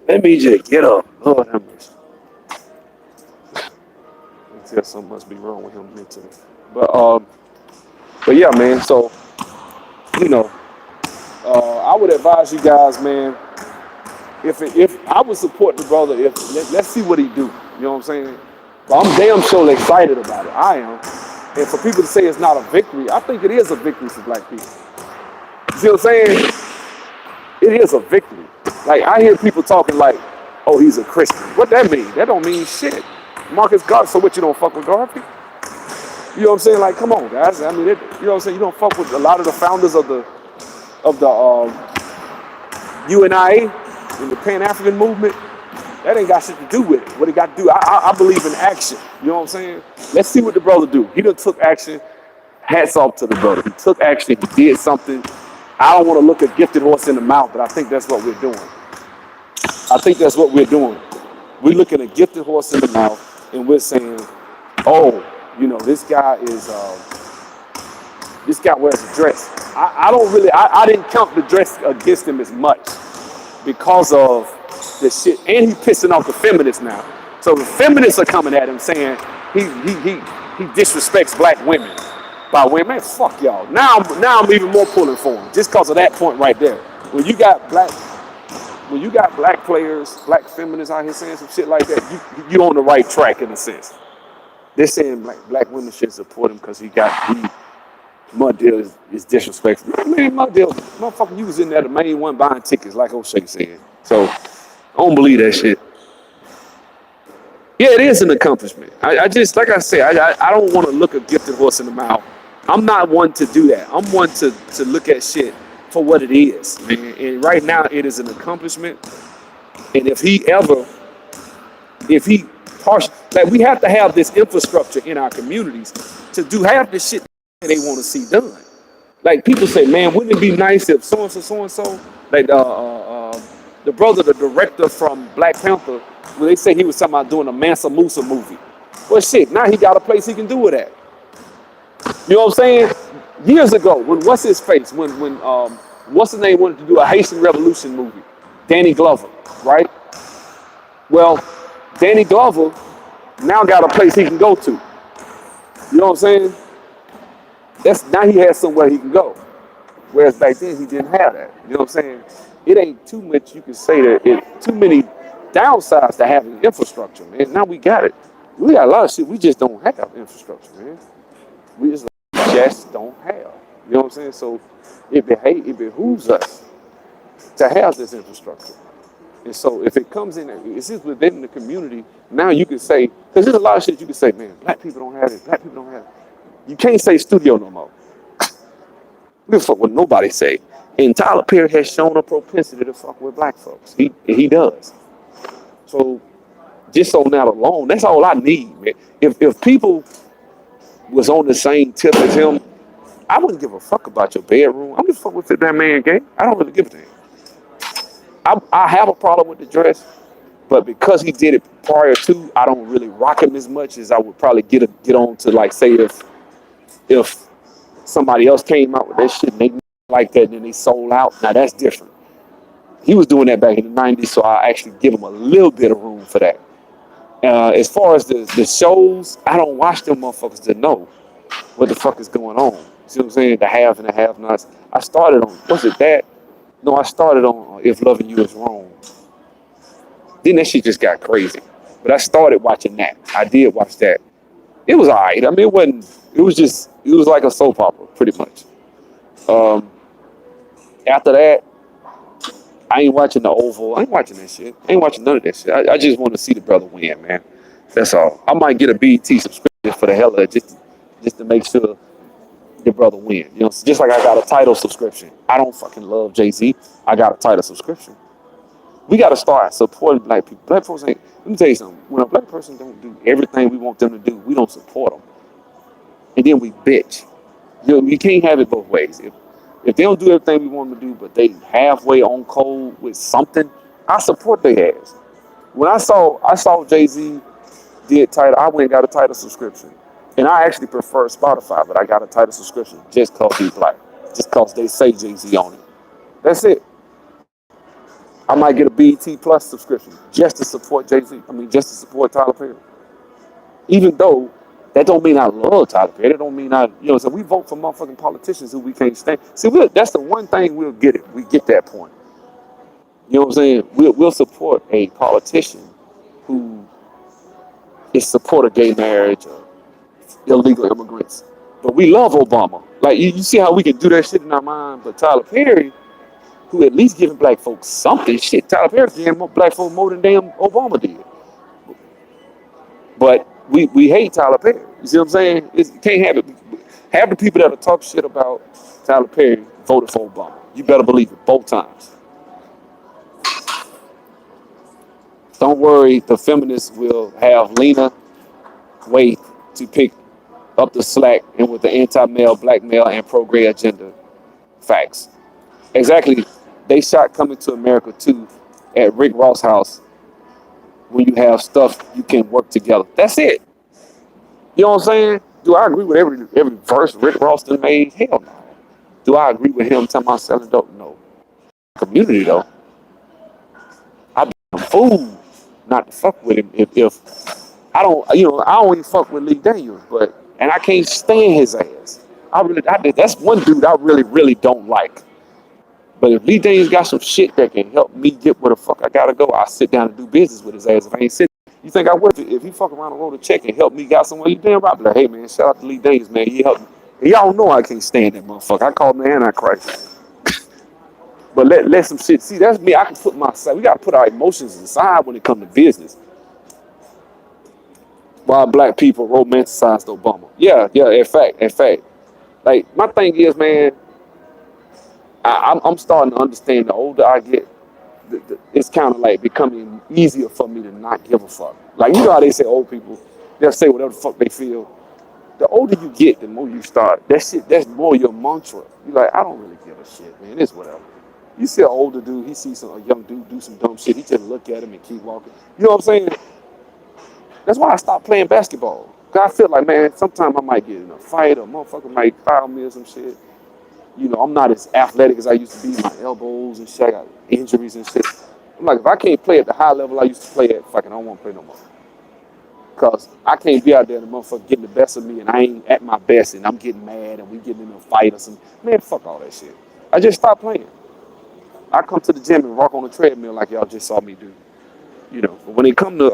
Let me just get up. Lord have mercy. Yeah, something must be wrong with him mentally. But yeah, man. So, I would advise you guys, man. If I would support the brother, let's see what he do. You know what I'm saying? But I'm damn sure excited about it. I am. And for people to say it's not a victory, I think it is a victory for black people. You see what I'm saying? It is a victory. Like, I hear people talking like, oh, he's a Christian. What that mean? That don't mean shit. Marcus Garvey, so what, you don't fuck with Garvey? You know what I'm saying? Like, come on, guys. I mean, you know what I'm saying? You don't fuck with a lot of the founders of the UNIA and the Pan-African movement. That ain't got shit to do with it. What it got to do, I believe in action. You know what I'm saying? Let's see what the brother do. He done took action. Hats off to the brother. He took action. He did something. I don't want to look a gifted horse in the mouth, but I think that's what we're doing. We're looking a gifted horse in the mouth, and we're saying, oh, this guy wears a dress. I didn't count the dress against him as much because of the shit. And he's pissing off the feminists now. So the feminists are coming at him saying he disrespects black women by women. Man, fuck y'all. Now I'm even more pulling for him just because of that point right there. When you got black players, black feminists out here saying some shit like that, you're on the right track in a sense. They're saying black women should support him because Mud Deal is disrespectful. Man, Mud Deal, motherfucker, you was in there the main one buying tickets, like O'Shea said. So I don't believe that shit. Yeah, it is an accomplishment. I just, like I said, I don't want to look a gifted horse in the mouth. I'm not one to do that. I'm one to look at shit for what it is, man. And right now, it is an accomplishment. And if he partial. Like we have to have this infrastructure in our communities to do half the shit they want to see done. Like people say, man, wouldn't it be nice if so and so, like the brother, the director from Black Panther, when they say he was talking about doing a Mansa Musa movie. Well, shit, now he got a place he can do it at. You know what I'm saying? Years ago, when what's his face, when what's his name wanted to do a Haitian Revolution movie, Danny Glover, right? Well, Danny Glover now got a place he can go to. You know what I'm saying? That's now he has somewhere he can go. Whereas back then he didn't have that. You know what I'm saying? It ain't too much you can say that it too many downsides to having infrastructure, man. Now we got it. We got a lot of shit we just don't have infrastructure, man. We just don't have. You know what I'm saying? So it behooves us to have this infrastructure. And so if it comes in, it's just within the community, now you can say, because there's a lot of shit you can say, man, black people don't have it, black people don't have it. You can't say studio no more. We don't fuck what nobody say. And Tyler Perry has shown a propensity to fuck with black folks. He does. So just on that alone, that's all I need, man. If people was on the same tip as him, I wouldn't give a fuck about your bedroom. I'm just fuck with that man game. I don't really give a damn. I have a problem with the dress, but because he did it prior to, I don't really rock him as much as I would probably get on to, like, say if somebody else came out with that shit and they like that and then they sold out. Now that's different. He was doing that back in the 90s, so I actually give him a little bit of room for that. As far as the shows, I don't watch them motherfuckers to know what the fuck is going on. See what I'm saying? The have and the have nots. I started on, was it that? No, I started on If Loving You Is Wrong. Then that shit just got crazy. But I started watching that. I did watch that. It was all right. I mean, it was like a soap opera, pretty much. After that, I ain't watching the Oval. I ain't watching that shit. I ain't watching none of that shit. I just want to see the brother win, man. That's all. I might get a BET subscription for the hell of it, just to make sure the brother win. You know, just like I got a title subscription. I don't fucking love Jay-Z. I got a title subscription. We got to start supporting black people. Black folks ain't. Let me tell you something. When a black person don't do everything we want them to do, we don't support them, and then we bitch. You know, you can't have it both ways. If they don't do everything we want them to do, but they halfway on code with something, I support their ass. When I saw Jay-Z did title, I went and got a title subscription. And I actually prefer Spotify, but I got a title subscription just cause he's black. Just cause they say Jay-Z on it. That's it. I might get a BET Plus subscription just to support Jay-Z. I mean, just to support Tyler Perry. Even though that don't mean I love Tyler Perry. That don't mean so we vote for motherfucking politicians who we can't stand. See, that's the one thing we'll get it. We get that point. You know what I'm saying? We'll support a politician who is support of gay marriage or illegal immigrants. But we love Obama. Like, you see how we can do that shit in our mind, but Tyler Perry, who at least giving black folks something, shit, Tyler Perry giving black folks more than damn Obama did. But we hate Tyler Perry. You see what I'm saying? You can't have it. Have the people that talk shit about Tyler Perry voted for Obama. You better believe it, both times. Don't worry, the feminists will have Lena Waithe to pick up the slack and with the anti-male, black male, and pro-gay agenda. Facts. Exactly. They shot Coming to America 2 at Rick Ross' house when you have stuff you can work together. That's it. You know what I'm saying? Do I agree with every verse Rick Ross done made? Hell no. Do I agree with him talking about selling dope? No. Community though. I'd be a fool not to fuck with him if I don't even fuck with Lee Daniels, and I can't stand his ass. That's one dude I really, really don't like. But if Lee Daniels got some shit that can help me get where the fuck I gotta go, I'll sit down and do business with his ass. If I ain't sitting, you think I would if he fuck around and wrote a check and help me got somewhere? You damn right. Be like, hey man, shout out to Lee Daniels, man. He helped me. And y'all know I can't stand that motherfucker. I call him the Antichrist. But let some shit. See, that's me. I can put myself. We gotta put our emotions aside when it comes to business. Why black people romanticized Obama? Yeah. In fact. Like my thing is, man, I'm starting to understand. The older I get, it's kind of like becoming easier for me to not give a fuck. Like, you know how they say old people, they'll say whatever the fuck they feel. The older you get, the more you start. That shit, that's more your mantra. You're like, I don't really give a shit, man. It's whatever. You see an older dude, he sees a young dude do some dumb shit. He just look at him and keep walking. You know what I'm saying? That's why I stopped playing basketball. Cause I feel like, man, sometimes I might get in a fight or a motherfucker might foul me or some shit. You know, I'm not as athletic as I used to be. My elbows and shit, I got injuries and shit. I'm like, if I can't play at the high level I used to play at, fucking, I don't want to play no more. Cause I can't be out there and the motherfucker getting the best of me and I ain't at my best and I'm getting mad and we getting in a fight or something. Man, fuck all that shit. I just stopped playing. I come to the gym and walk on the treadmill like y'all just saw me do. You know, but when it come to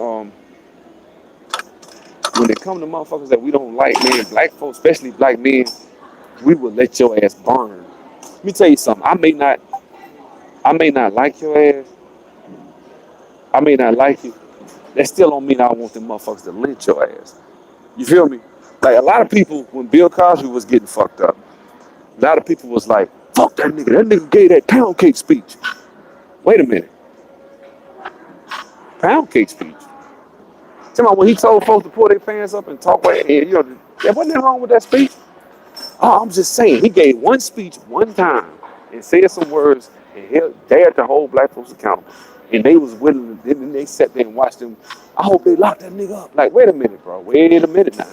motherfuckers that we don't like, man, black folks, especially black men, we will let your ass burn. Let me tell you something. I may not like your ass. I may not like you. That still don't mean I want them motherfuckers to lynch your ass. You feel me? Like, a lot of people, when Bill Cosby was getting fucked up, a lot of people was like, fuck that nigga. That nigga gave that pound cake speech. Wait a minute. Pound cake speech? Tell me, when he told folks to pull their pants up and talk like, you know, there wasn't anything wrong with that speech. Oh, I'm just saying, he gave one speech one time and said some words and he dared to hold black folks accountable. And they was willing to, and they sat there and watched him. I hope they lock that nigga up. Like, wait a minute, bro. Wait a minute now.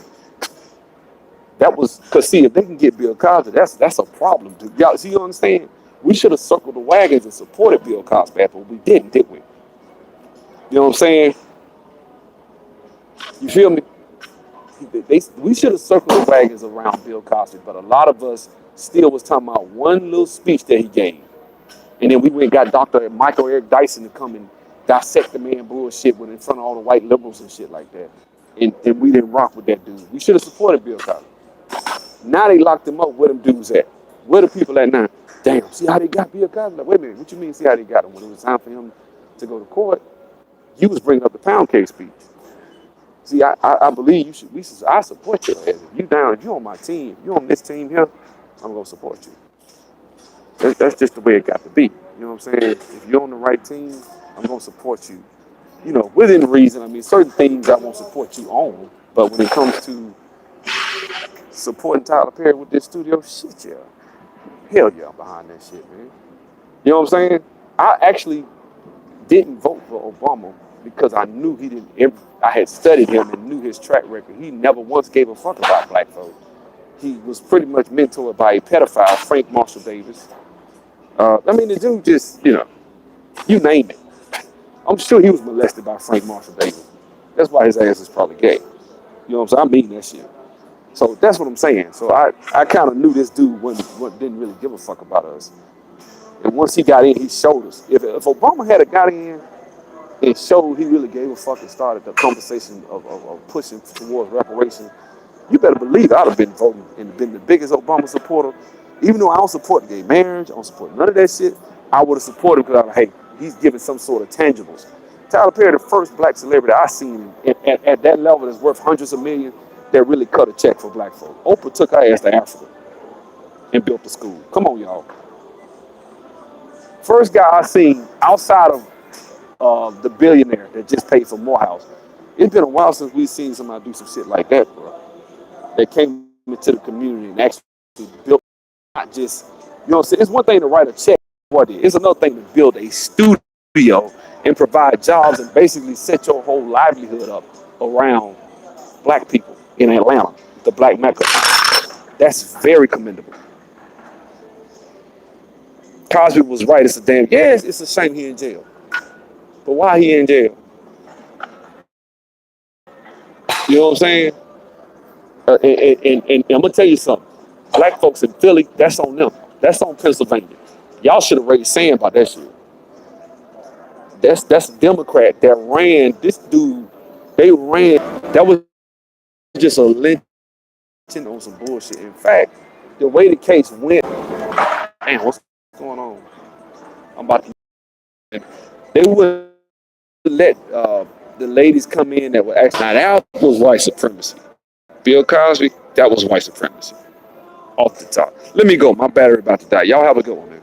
That was, because see, if they can get Bill Cosby, that's a problem, dude. Y'all, see, you understand? We should have circled the wagons and supported Bill Cosby, but we didn't, did we? You know what I'm saying? You feel me? We should have circled the wagons around Bill Cosby, but a lot of us still was talking about one little speech that he gave. And then we went and got Dr. Michael Eric Dyson to come and dissect the man bullshit in front of all the white liberals and shit like that. And we didn't rock with that dude. We should have supported Bill Cosby. Now they locked him up. Where them dudes at? Where the people at now? Damn, see how they got Bill Cosby? Like, wait a minute, what you mean see how they got him? When it was time for him to go to court, you was bringing up the pound cake speech. See, I believe I support you. If you down, if you on my team, if you on this team here, I'm gonna support you. That's just the way it got to be. You know what I'm saying? If you're on the right team, I'm gonna support you. You know, within reason. I mean, certain things I won't support you on, but when it comes to supporting Tyler Perry with this studio, shit, yeah, hell yeah, I'm behind that shit, man. You know what I'm saying? I actually didn't vote for Obama because I knew he didn't. I had studied him and knew his track record. He never once gave a fuck about black folks. He was pretty much mentored by a pedophile, Frank Marshall Davis. I mean, the dude just, you know, you name it. I'm sure he was molested by Frank Marshall Davis. That's why his ass is probably gay. You know what I'm saying? I mean that shit. So that's what I'm saying. So I kind of knew this dude didn't really give a fuck about us. And once he got in, he showed us. If Obama had got in and showed he really gave a fuck and started the conversation of pushing towards reparations, you better believe I'd have been voting and been the biggest Obama supporter. Even though I don't support gay marriage, I don't support none of that shit, I would have supported him because I'm like, hey, he's giving some sort of tangibles. Tyler Perry, the first black celebrity I seen at that level that's worth hundreds of millions that really cut a check for black folks. Oprah took her ass to Africa and built a school. Come on, y'all. First guy I seen outside of the billionaire that just paid for Morehouse. It's been a while since we've seen somebody do some shit like that, bro. That came into the community and actually built, not just, you know what I'm saying? It's one thing to write a check, it's another thing to build a studio and provide jobs and basically set your whole livelihood up around black people in Atlanta, the black Mecca. That's very commendable. Cosby was right. It's a shame he in jail. But why he in jail? You know what I'm saying? And I'm gonna tell you something. Black folks in Philly, that's on them. That's on Pennsylvania. Y'all should have raised sand about that shit. That's a Democrat that ran this dude. They ran. That was just a lynching on some bullshit. In fact, the way the case went, man, what's going on? I'm about to. They would let the ladies come in that were actually. Now that was white supremacy. Bill Cosby, that was white supremacy. Off the top. Let me go. My battery about to die. Y'all have a good one, man.